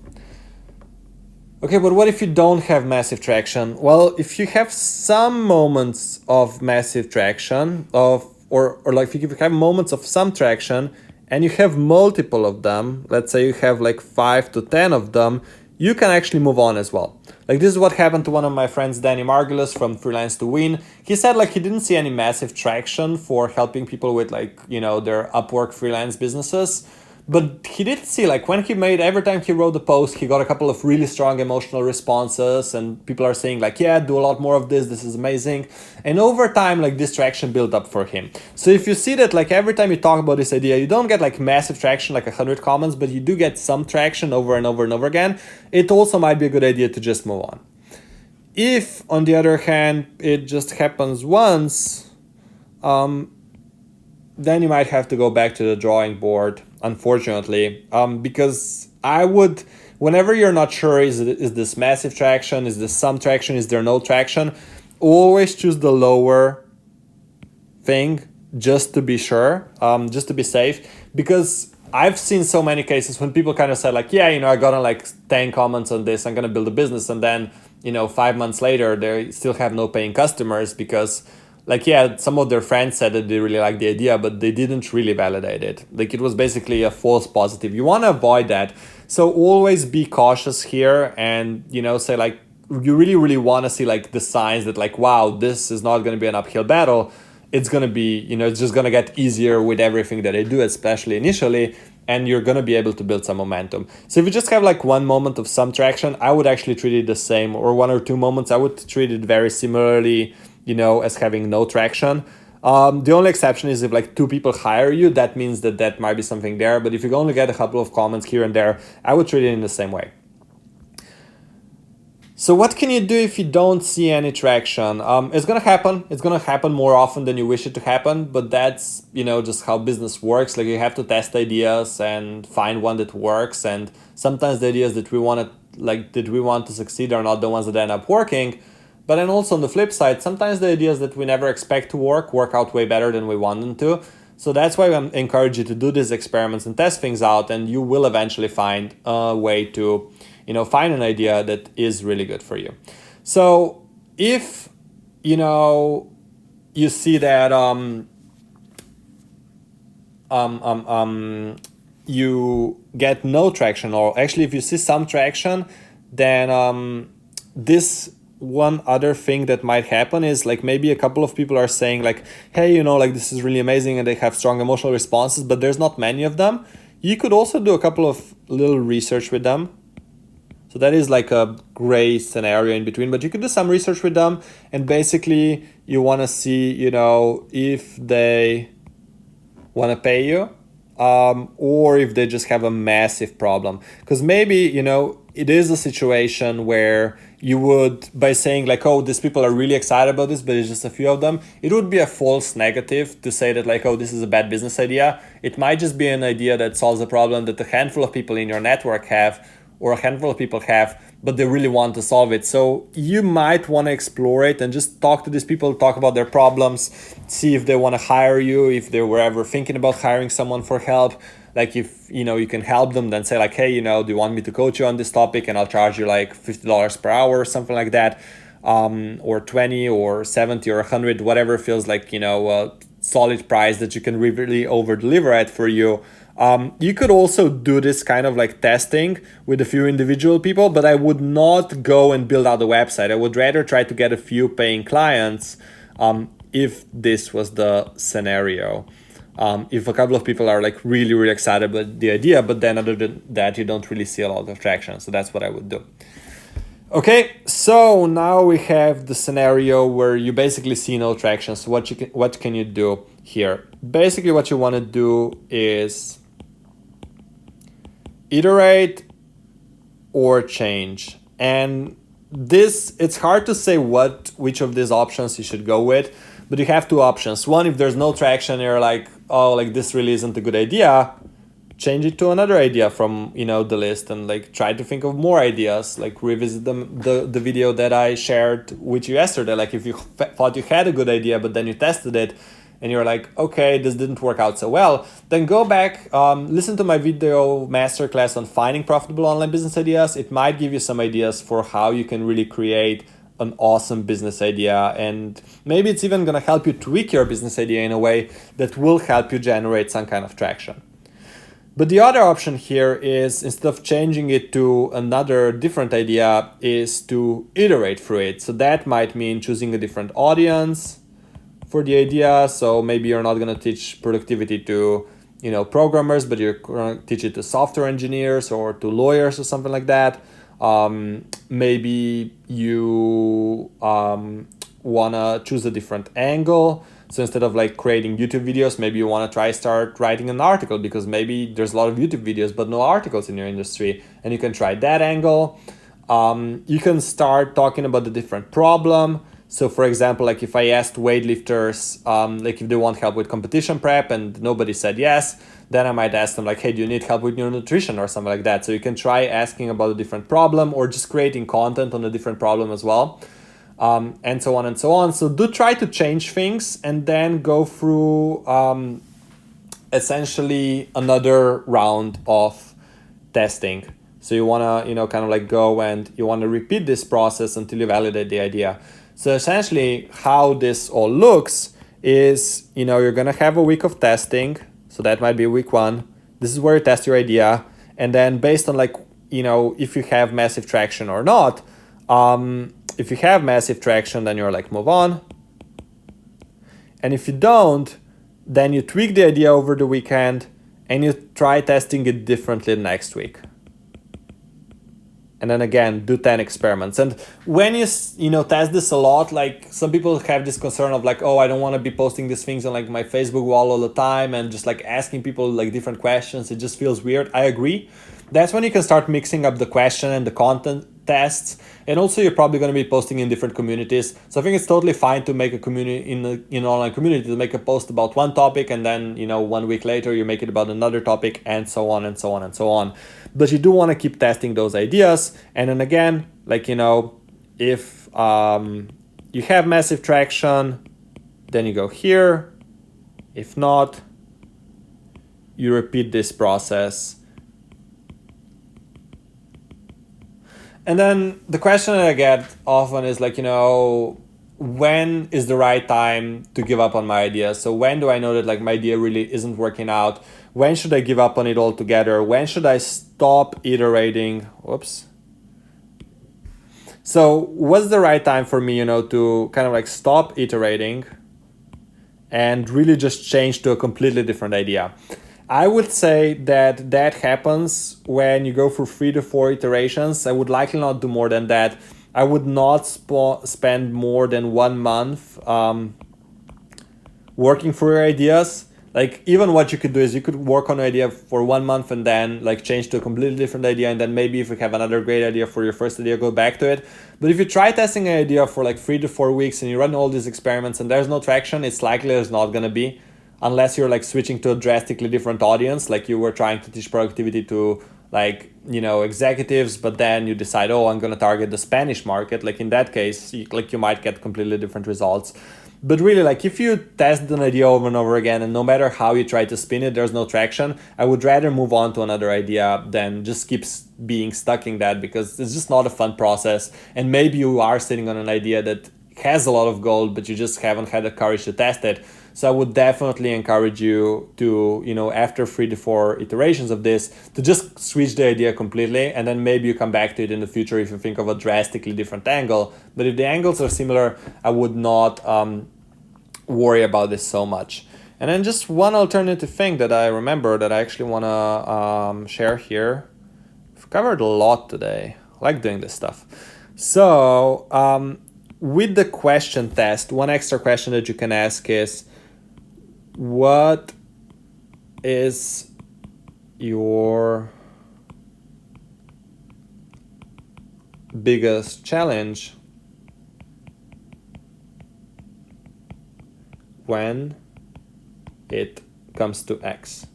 Okay, but what if you don't have massive traction? Well, if you have some moments of massive traction, or like if you have moments of some traction and you have multiple of them, let's say you have like 5 to 10 of them, you can actually move on as well. Like this is what happened to one of my friends, Danny Margulis from Freelance to Win. He said like he didn't see any massive traction for helping people with like, their Upwork freelance businesses. But he did see like when every time he wrote the post, he got a couple of really strong emotional responses, and people are saying like, yeah, do a lot more of this. This is amazing. And over time, like this traction built up for him. So if you see that like every time you talk about this idea, you don't get like massive traction, like 100 comments, but you do get some traction over and over and over again, it also might be a good idea to just move on. If on the other hand, it just happens once, then you might have to go back to the drawing board, unfortunately, because I would, whenever you're not sure, is this massive traction, is this some traction, is there no traction, always choose the lower thing just to be sure, just to be safe, because I've seen so many cases when people kind of say like, yeah, I got on like 10 comments on this, I'm going to build a business. And then, 5 months later, they still have no paying customers because like, yeah, some of their friends said that they really like the idea, but they didn't really validate it. Like it was basically a false positive. You want to avoid that. So always be cautious here and, say like, you really, really want to see like the signs that like, wow, this is not going to be an uphill battle. It's going to be, it's just going to get easier with everything that I do, especially initially, and you're going to be able to build some momentum. So if you just have like one moment of some traction, I would actually treat it the same, or one or two moments, I would treat it very similarly, as having no traction. The only exception is if like two people hire you, that means that might be something there. But if you only get a couple of comments here and there, I would treat it in the same way. So what can you do if you don't see any traction? It's gonna happen. It's gonna happen more often than you wish it to happen, but that's, just how business works. Like you have to test ideas and find one that works. And sometimes the ideas that we want to succeed are not the ones that end up working. But then also on the flip side, sometimes the ideas that we never expect to work out way better than we want them to. So that's why I encourage you to do these experiments and test things out, and you will eventually find a way to, find an idea that is really good for you. So if, you see that you get no traction, or actually if you see some traction, then this one other thing that might happen is like maybe a couple of people are saying like, hey, like this is really amazing, and they have strong emotional responses, but there's not many of them. You could also do a couple of little research with them. So that is like a gray scenario in between, but you could do some research with them, and basically you want to see, if they want to pay you, or if they just have a massive problem. Because maybe, it is a situation where you would, by saying like, oh, these people are really excited about this, but it's just a few of them, it would be a false negative to say that like, oh, this is a bad business idea. It might just be an idea that solves a problem that a handful of people in your network have, or a handful of people have, but they really want to solve it. So you might want to explore it and just talk to these people, talk about their problems, see if they want to hire you, if they were ever thinking about hiring someone for help. Like if, you can help them, then say like, hey, do you want me to coach you on this topic, and I'll charge you like $50 per hour or something like that, or 20 or 70 or 100, whatever feels like, a solid price that you can really over deliver at for you. You could also do this kind of like testing with a few individual people, but I would not go and build out a website. I would rather try to get a few paying clients if this was the scenario. If a couple of people are like really, really excited about the idea, but then other than that, you don't really see a lot of traction. So that's what I would do. Okay, so now we have the scenario where you basically see no traction. So what can you do here? Basically, what you want to do is iterate or change. And it's hard to say which of these options you should go with, but you have two options. One, if there's no traction, you're like, oh, like this really isn't a good idea, change it to another idea from, the list, and like try to think of more ideas, like revisit the video that I shared with you yesterday. Like if you thought you had a good idea, but then you tested it, and you're like, okay, this didn't work out so well, then go back, listen to my video masterclass on finding profitable online business ideas. It might give you some ideas for how you can really create an awesome business idea, and maybe it's even going to help you tweak your business idea in a way that will help you generate some kind of traction. But the other option here is, instead of changing it to another different idea, is to iterate through it. So that might mean choosing a different audience for the idea. So maybe you're not going to teach productivity to, programmers, but you're going to teach it to software engineers or to lawyers or something like that. Maybe you want to choose a different angle. So instead of like creating YouTube videos, maybe you want to start writing an article, because maybe there's a lot of YouTube videos but no articles in your industry, and you can try that angle. You can start talking about the different problem. So for example, like if I asked weightlifters, like if they want help with competition prep and nobody said yes, then I might ask them like, hey, do you need help with your nutrition or something like that? So you can try asking about a different problem, or just creating content on a different problem as well. And so on and so on. So do try to change things, and then go through essentially another round of testing. So you want to, kind of like go and you want to repeat this process until you validate the idea. So essentially how this all looks is, you're going to have a week of testing. So that might be week 1. This is where you test your idea. And then based on like, if you have massive traction or not, if you have massive traction, then you're like, move on. And if you don't, then you tweak the idea over the weekend and you try testing it differently next week. And then again, do 10 experiments. And when you test this a lot, like some people have this concern of like, oh, I don't want to be posting these things on like my Facebook wall all the time and just like asking people like different questions. It just feels weird. I agree. That's when you can start mixing up the question and the content tests. And also you're probably going to be posting in different communities. So I think it's totally fine to make a community in online community to make a post about one topic, and then 1 week later you make it about another topic, and so on and so on and so on. But you do want to keep testing those ideas. And then again, like, if you have massive traction, then you go here. If not, you repeat this process. And then the question that I get often is like, when is the right time to give up on my idea? So when do I know that like my idea really isn't working out? When should I give up on it altogether? When should I stop iterating? Whoops. So what's the right time for me, to kind of like stop iterating and really just change to a completely different idea? I would say that happens when you go through 3 to 4 iterations. I would likely not do more than that. I would not spend more than 1 month working through your ideas. Like, even what you could do is you could work on an idea for 1 month and then like change to a completely different idea. And then maybe if you have another great idea for your first idea, go back to it. But if you try testing an idea for like 3 to 4 weeks and you run all these experiments and there's no traction, it's likely there's not going to be. Unless you're like switching to a drastically different audience, like you were trying to teach productivity to like, executives, but then you decide, oh, I'm going to target the Spanish market. Like in that case, you might get completely different results. But really, like if you test an idea over and over again, and no matter how you try to spin it, there's no traction, I would rather move on to another idea than just keep being stuck in that, because it's just not a fun process. And maybe you are sitting on an idea that has a lot of gold, but you just haven't had the courage to test it. So I would definitely encourage you to, after 3 to 4 iterations of this, to just switch the idea completely, and then maybe you come back to it in the future if you think of a drastically different angle. But if the angles are similar, I would not worry about this so much. And then just one alternative thing that I remember that I actually want to share here. We've covered a lot today. I like doing this stuff. So with the question test, one extra question that you can ask is, what is your biggest challenge when it comes to X?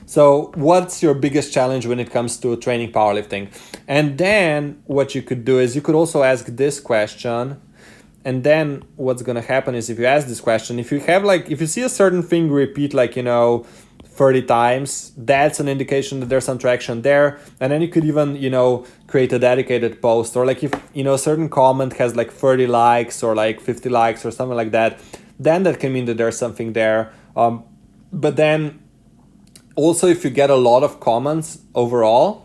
So what's your biggest challenge when it comes to training powerlifting? And then what you could do is you could also ask this question. And then what's going to happen is if you ask this question, if you see a certain thing repeat 30 times, that's an indication that there's some traction there. And then you could even, create a dedicated post, or like if, a certain comment has 30 likes or 50 likes or something like that, then that can mean that there's something there. But then also if you get a lot of comments overall,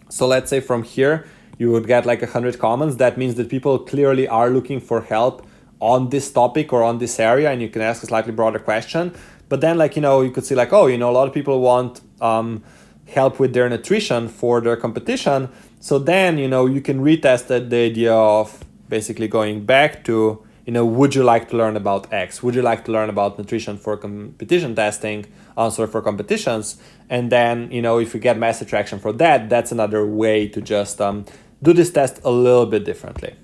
so let's say from here, you would get 100 comments. That means that people clearly are looking for help on this topic or on this area, and you can ask a slightly broader question. But then you could see a lot of people want help with their nutrition for their competition. So then, you can retest the idea of basically going back to, would you like to learn about X? Would you like to learn about nutrition for competition testing, for competitions? And then, if you get massive traction for that, that's another way to just do this test a little bit differently.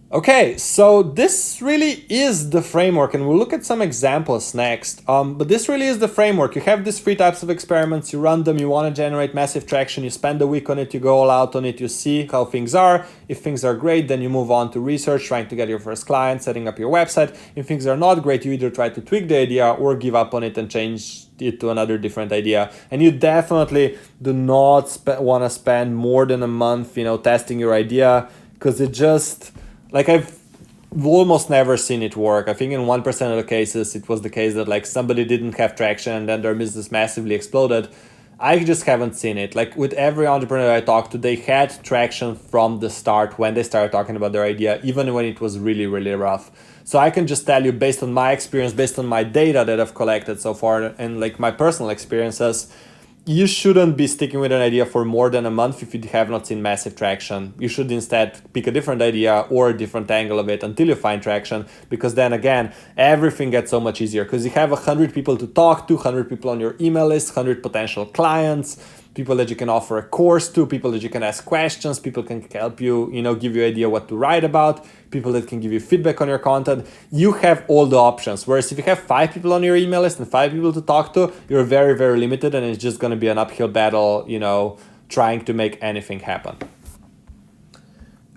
Okay, so this really is the framework, and we'll look at some examples next. But this really is the framework. You have these 3 types of experiments, you run them, you want to generate massive traction, you spend a week on it, you go all out on it, you see how things are. If things are great, then you move on to research, trying to get your first client, setting up your website. If things are not great, you either try to tweak the idea or give up on it and change it to another different idea. And you definitely do not want to spend more than a month, testing your idea, because it just... like, I've almost never seen it work. I think in 1% of the cases, it was the case that like somebody didn't have traction and then their business massively exploded. I just haven't seen it. Like with every entrepreneur I talked to, they had traction from the start when they started talking about their idea, even when it was really, really rough. So I can just tell you, based on my experience, based on my data that I've collected so far, and like my personal experiences, you shouldn't be sticking with an idea for more than a month if you have not seen massive traction. You should instead pick a different idea or a different angle of it until you find traction, because then again, everything gets so much easier because you have 100 people to talk to, 100 people on your email list, 100 potential clients, people that you can offer a course to, people that you can ask questions, people can help you, give you idea what to write about, people that can give you feedback on your content. You have all the options. Whereas if you have 5 people on your email list and 5 people to talk to, you're very, very limited, and it's just going to be an uphill battle, trying to make anything happen.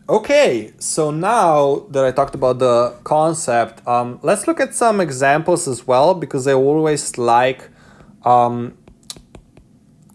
Okay, so now that I talked about the concept, let's look at some examples as well, because I always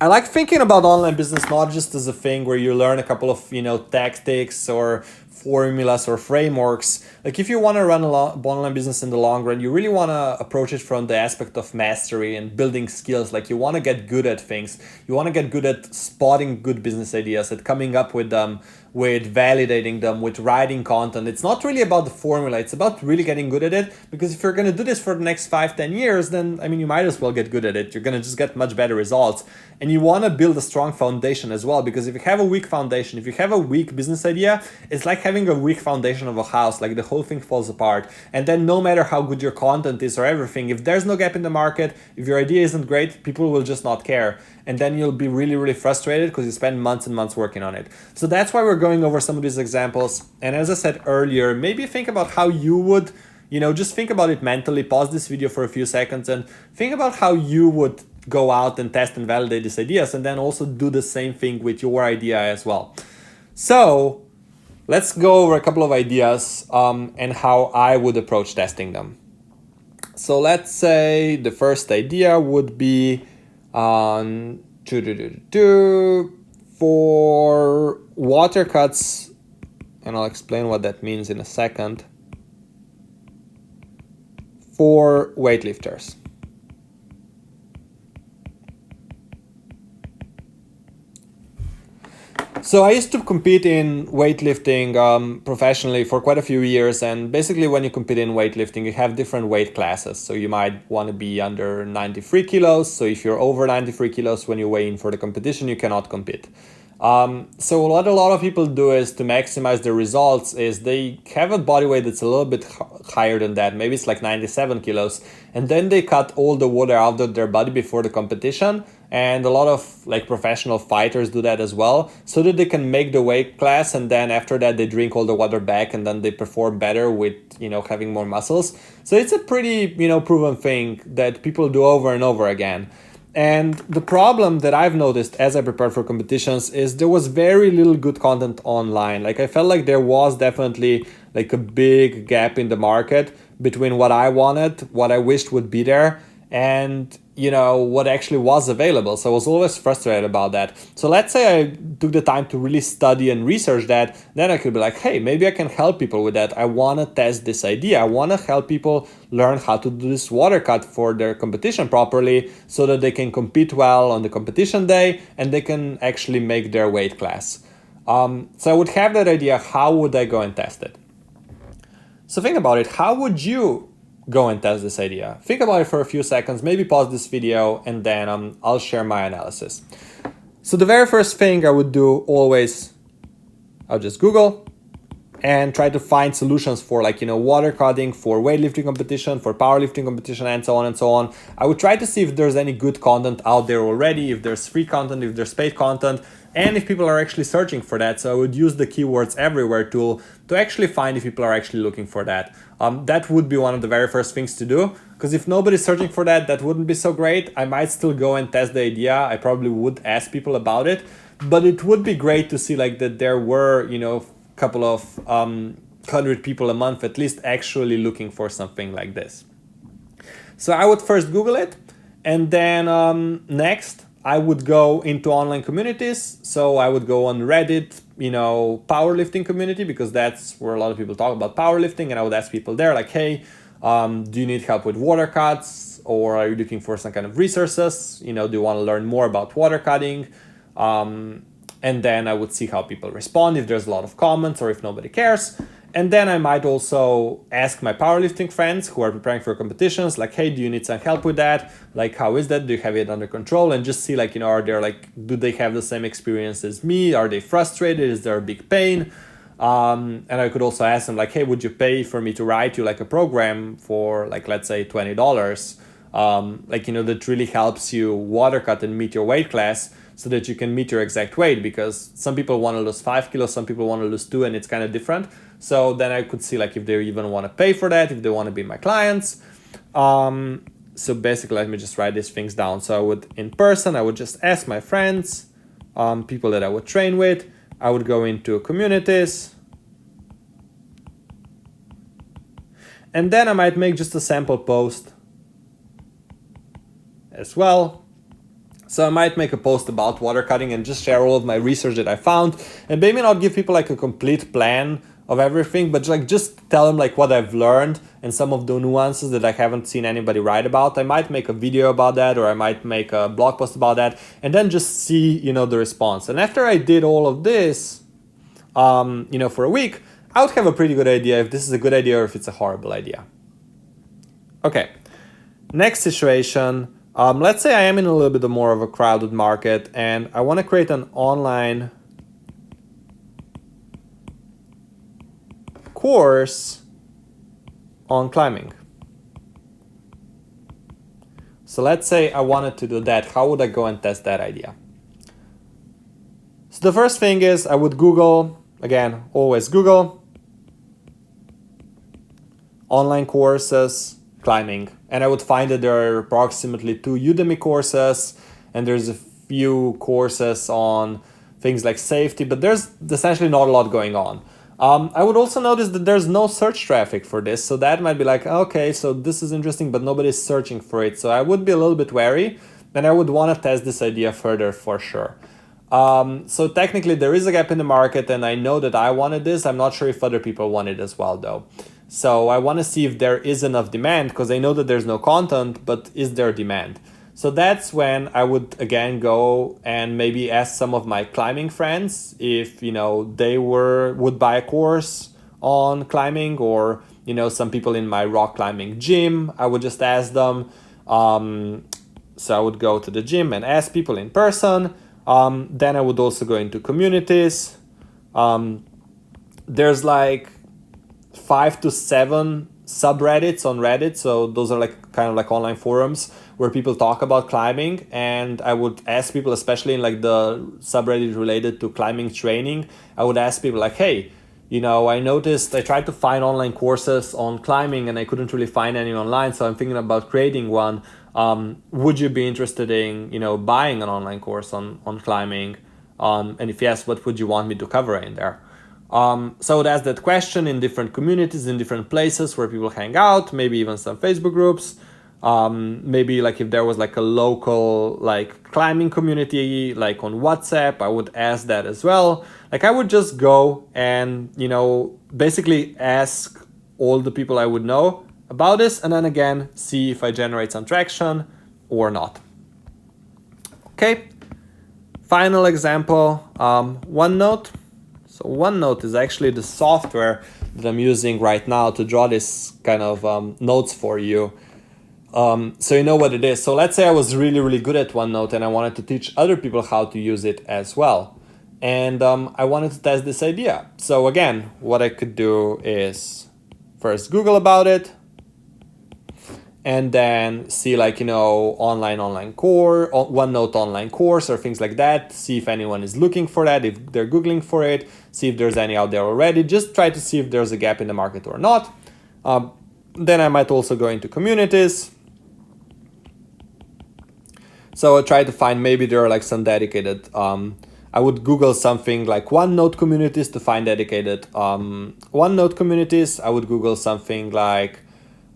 I like thinking about online business not just as a thing where you learn a couple of tactics or formulas or frameworks. Like if you want to run online business in the long run, you really want to approach it from the aspect of mastery and building skills. Like you want to get good at things. You want to get good at spotting good business ideas, at coming up with them, with validating them, with writing content. It's not really about the formula. It's about really getting good at it, because if you're going to do this for the next 5-10 years, then you might as well get good at it. You're going to just get much better results. And you want to build a strong foundation as well, because if you have a weak foundation, if you have a weak business idea, it's like having a weak foundation of a house. Like the whole thing falls apart. And then no matter how good your content is or everything, if there's no gap in the market, if your idea isn't great, people will just not care. And then you'll be really, really frustrated because you spend months and months working on it. So that's why we're going over some of these examples. And as I said earlier, maybe think about how you would, just think about it mentally. Pause this video for a few seconds and think about how you would go out and test and validate these ideas, and then also do the same thing with your idea as well. So let's go over a couple of ideas and how I would approach testing them. So let's say the first idea would be for water cuts, and I'll explain what that means in a second, for weightlifters. So I used to compete in weightlifting professionally for quite a few years, and basically when you compete in weightlifting, you have different weight classes. So you might want to be under 93 kilos. So if you're over 93 kilos when you weigh in for the competition, you cannot compete. So what a lot of people do is to maximize their results is they have a body weight that's a little bit higher than that. Maybe it's like 97 kilos. And then they cut all the water out of their body before the competition. And a lot of like professional fighters do that as well, so that they can make the weight class. And then after that, they drink all the water back, and then they perform better with, having more muscles. So it's a pretty, proven thing that people do over and over again. And the problem that I've noticed as I prepared for competitions is there was very little good content online. Like I felt like there was definitely like a big gap in the market between what I wanted, what I wished would be there, and what actually was available. So I was always frustrated about that. So let's say I took the time to really study and research that, then I could be like, hey, maybe I can help people with that. I want to test this idea. I want to help people learn how to do this water cut for their competition properly, so that they can compete well on the competition day and they can actually make their weight class. So I would have that idea. How would I go and test it? So think about it. How would you go and test this idea? Think about it for a few seconds, maybe pause this video, and then I'll share my analysis. So the very first thing I would do always, I'll just Google and try to find solutions for like, water cutting, for weightlifting competition, for powerlifting competition, and so on and so on. I would try to see if there's any good content out there already, if there's free content, if there's paid content, and if people are actually searching for that. So I would use the keywords everywhere tool to actually find if people are actually looking for that. That would be one of the very first things to do, because if nobody's searching for that, that wouldn't be so great. I might still go and test the idea. I probably would ask people about it, but it would be great to see like that there were, couple of 100 people a month at least actually looking for something like this. So I would first Google it, and then next I would go into online communities. So I would go on Reddit, powerlifting community, because that's where a lot of people talk about powerlifting, and I would ask people there like, hey, do you need help with water cuts, or are you looking for some kind of resources? Do you want to learn more about water cutting? And then I would see how people respond, if there's a lot of comments or if nobody cares. And then I might also ask my powerlifting friends who are preparing for competitions, like, hey, do you need some help with that? Like, how is that? Do you have it under control? And just see like, are there like, do they have the same experience as me? Are they frustrated? Is there a big pain? And I could also ask them like, hey, would you pay for me to write you like a program for like, let's say $20? That really helps you water cut and meet your weight class, so that you can meet your exact weight, because some people want to lose 5 kilos, some people want to lose 2, and it's kind of different. So then I could see like if they even want to pay for that, if they want to be my clients. So basically, let me just write these things down. So I would, in person, I would just ask my friends, people that I would train with. I would go into communities. And then I might make just a sample post as well. So I might make a post about water cutting and just share all of my research that I found, and maybe not give people like a complete plan of everything, but like just tell them like what I've learned and some of the nuances that I haven't seen anybody write about. I might make a video about that, or I might make a blog post about that, and then just see, the response. And after I did all of this, for a week, I would have a pretty good idea if this is a good idea or if it's a horrible idea. Okay, next situation. Let's say I am in a little bit more of a crowded market and I want to create an online course on climbing. So let's say I wanted to do that. How would I go and test that idea? So the first thing is I would Google, again, always Google, online courses, climbing. And I would find that there are approximately 2 Udemy courses, and there's a few courses on things like safety, but there's essentially not a lot going on. I would also notice that there's no search traffic for this, so that might be like, okay, so this is interesting, but nobody's searching for it. So I would be a little bit wary, and I would want to test this idea further for sure. So technically there is a gap in the market, and I know that I wanted this. I'm not sure if other people want it as well though. So I want to see if there is enough demand, because I know that there's no content, but is there demand? So that's when I would again go and maybe ask some of my climbing friends if, they would buy a course on climbing, or, some people in my rock climbing gym. I would just ask them. So I would go to the gym and ask people in person. Then I would also go into communities. There's like 5 to 7 subreddits on Reddit. So those are like kind of like online forums where people talk about climbing. And I would ask people, especially in like the subreddit related to climbing training, I would ask people like, hey, I noticed I tried to find online courses on climbing and I couldn't really find any online. So I'm thinking about creating one. Would you be interested in, buying an online course on climbing? And if yes, what would you want me to cover in there? So I would ask that question in different communities, in different places where people hang out, maybe even some Facebook groups. Maybe like if there was like a local like climbing community, like on WhatsApp, I would ask that as well. Like I would just go and, basically ask all the people I would know about this, and then again, see if I generate some traction or not. Okay, final example, OneNote. So OneNote is actually the software that I'm using right now to draw this kind of notes for you. So you know what it is. So let's say I was really, really good at OneNote and I wanted to teach other people how to use it as well. And I wanted to test this idea. So again, what I could do is first Google about it, and then see like, online course, OneNote online course or things like that. See if anyone is looking for that, if they're Googling for it, see if there's any out there already. Just try to see if there's a gap in the market or not. Then I might also go into communities. So I'll try to find, maybe there are like some dedicated, I would Google something like OneNote communities to find dedicated OneNote communities. I would Google something like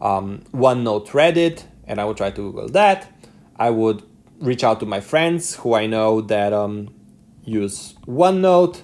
OneNote Reddit, and I would try to Google that. I would reach out to my friends who I know that use OneNote,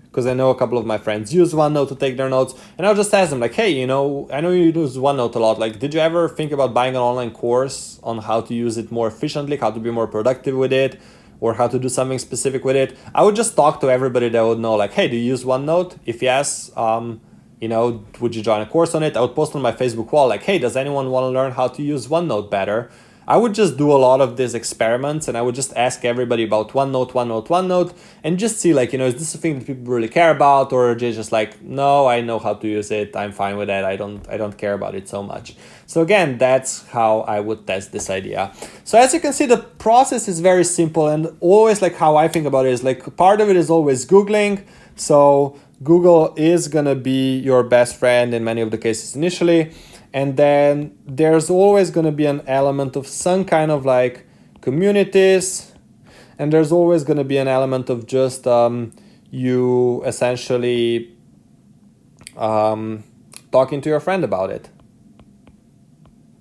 because I know a couple of my friends use OneNote to take their notes, and I'll just ask them like, hey, I know you use OneNote a lot. Like, did you ever think about buying an online course on how to use it more efficiently, how to be more productive with it, or how to do something specific with it? I would just talk to everybody that would know, like, hey, do you use OneNote? If yes, would you join a course on it? I would post on my Facebook wall, like, hey, does anyone want to learn how to use OneNote better? I would just do a lot of these experiments, and I would just ask everybody about OneNote, and just see, like, is this a thing that people really care about, or they're just like, no, I know how to use it, I'm fine with that, I don't care about it so much. So again, that's how I would test this idea. So as you can see, the process is very simple, and always like how I think about it is like part of it is always Googling. So Google is gonna be your best friend in many of the cases initially. And then there's always going to be an element of some kind of like communities. And there's always going to be an element of just you essentially talking to your friend about it.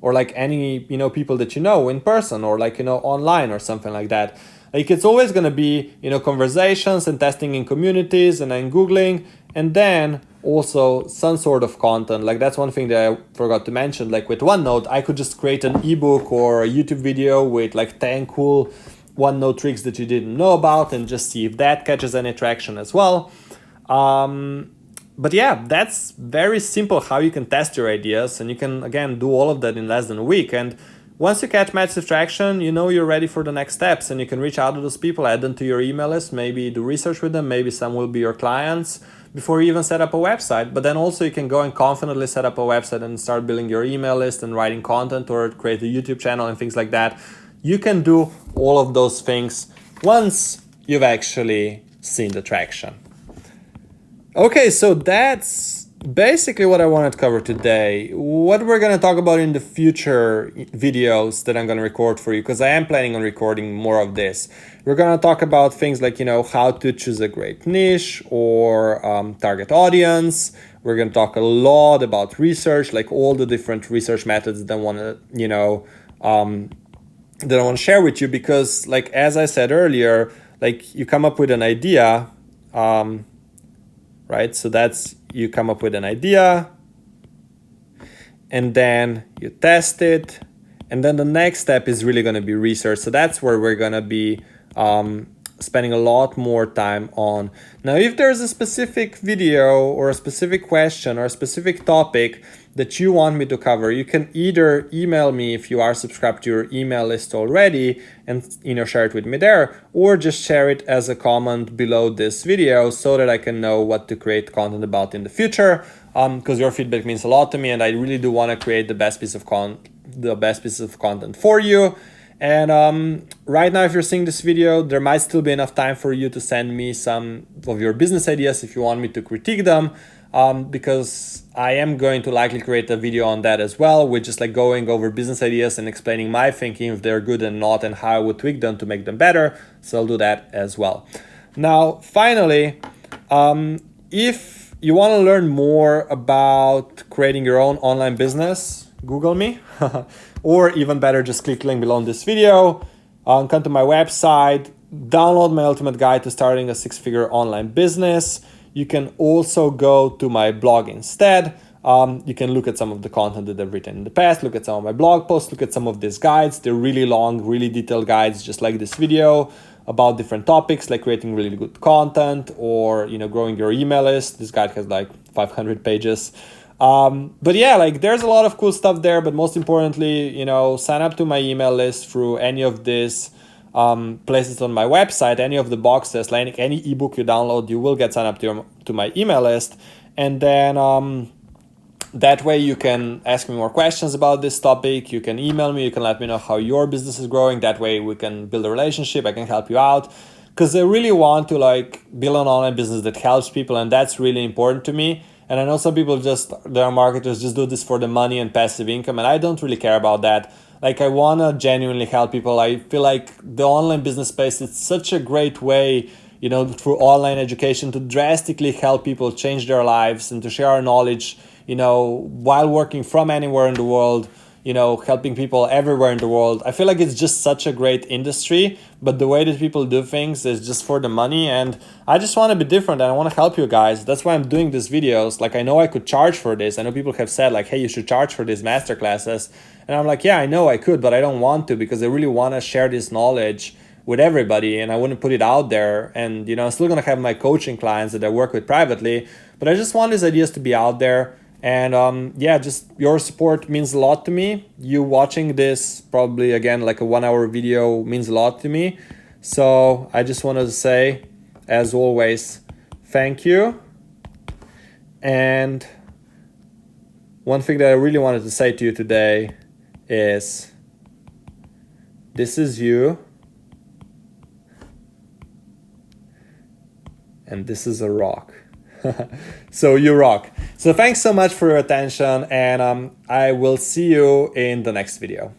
Or like any, people that you know in person, or like, online or something like that. Like, it's always going to be, conversations and testing in communities, and then Googling, and then also some sort of content. Like, that's one thing that I forgot to mention. Like with OneNote, I could just create an ebook or a YouTube video with like 10 cool OneNote tricks that you didn't know about, and just see if that catches any traction as well. But yeah, that's very simple how you can test your ideas, and you can again do all of that in less than a week. And once you catch massive traction, you're ready for the next steps, and you can reach out to those people, add them to your email list, maybe do research with them, maybe some will be your clients before you even set up a website. But then also you can go and confidently set up a website and start building your email list and writing content, or create a YouTube channel and things like that. You can do all of those things once you've actually seen the traction. Okay, so that's basically what I wanted to cover today. What we're going to talk about in the future videos that I'm going to record for you, because I am planning on recording more of this. We're going to talk about things like, how to choose a great niche or target audience. We're going to talk a lot about research, like all the different research methods that I want to, share with you, because like, as I said earlier, like you come up with an idea, right? So that's, you come up with an idea, and then you test it, and then the next step is really going to be research. So that's where we're going to be spending a lot more time on. Now, if there's a specific video or a specific question or a specific topic that you want me to cover, you can either email me if you are subscribed to your email list already and share it with me there, or just share it as a comment below this video so that I can know what to create content about in the future, because your feedback means a lot to me, and I really do want to create the best piece of content for you. And right now, if you're seeing this video, there might still be enough time for you to send me some of your business ideas if you want me to critique them, because I am going to likely create a video on that as well, with just like going over business ideas and explaining my thinking, if they're good and not, and how I would tweak them to make them better. So I'll do that as well. Now, finally, if you want to learn more about creating your own online business, Google me. Or even better, just click the link below in this video, come to my website, download my ultimate guide to starting a 6-figure online business. You can also go to my blog instead. You can look at some of the content that I've written in the past, look at some of my blog posts, look at some of these guides. They're really long, really detailed guides, just like this video, about different topics like creating really good content, or growing your email list. This guide has like 500 pages. But yeah, like there's a lot of cool stuff there, but most importantly, sign up to my email list through any of these place it on my website, any of the boxes, like any ebook you download, you will get signed up to my email list. And then that way you can ask me more questions about this topic. You can email me, you can let me know how your business is growing. That way we can build a relationship, I can help you out. Because I really want to build an online business that helps people, and that's really important to me. And I know some people they are marketers, just do this for the money and passive income, and I don't really care about that. I want to genuinely help people. I feel like the online business space is such a great way, through online education, to drastically help people change their lives and to share our knowledge, while working from anywhere in the world, helping people everywhere in the world. I feel like it's just such a great industry, but the way that people do things is just for the money, and I just want to be different and I want to help you guys. That's why I'm doing these videos. I know I could charge for this. I know people have said hey, you should charge for these masterclasses. And I'm yeah, I know I could, but I don't want to, because I really want to share this knowledge with everybody, and I wouldn't put it out there. And I'm still gonna have my coaching clients that I work with privately, but I just want these ideas to be out there. And just your support means a lot to me. You watching this, probably again a 1 hour video, means a lot to me. So I just wanted to say, as always, thank you. And one thing that I really wanted to say to you today is, this is you, and this is a rock. So you rock. So thanks so much for your attention, and I will see you in the next video.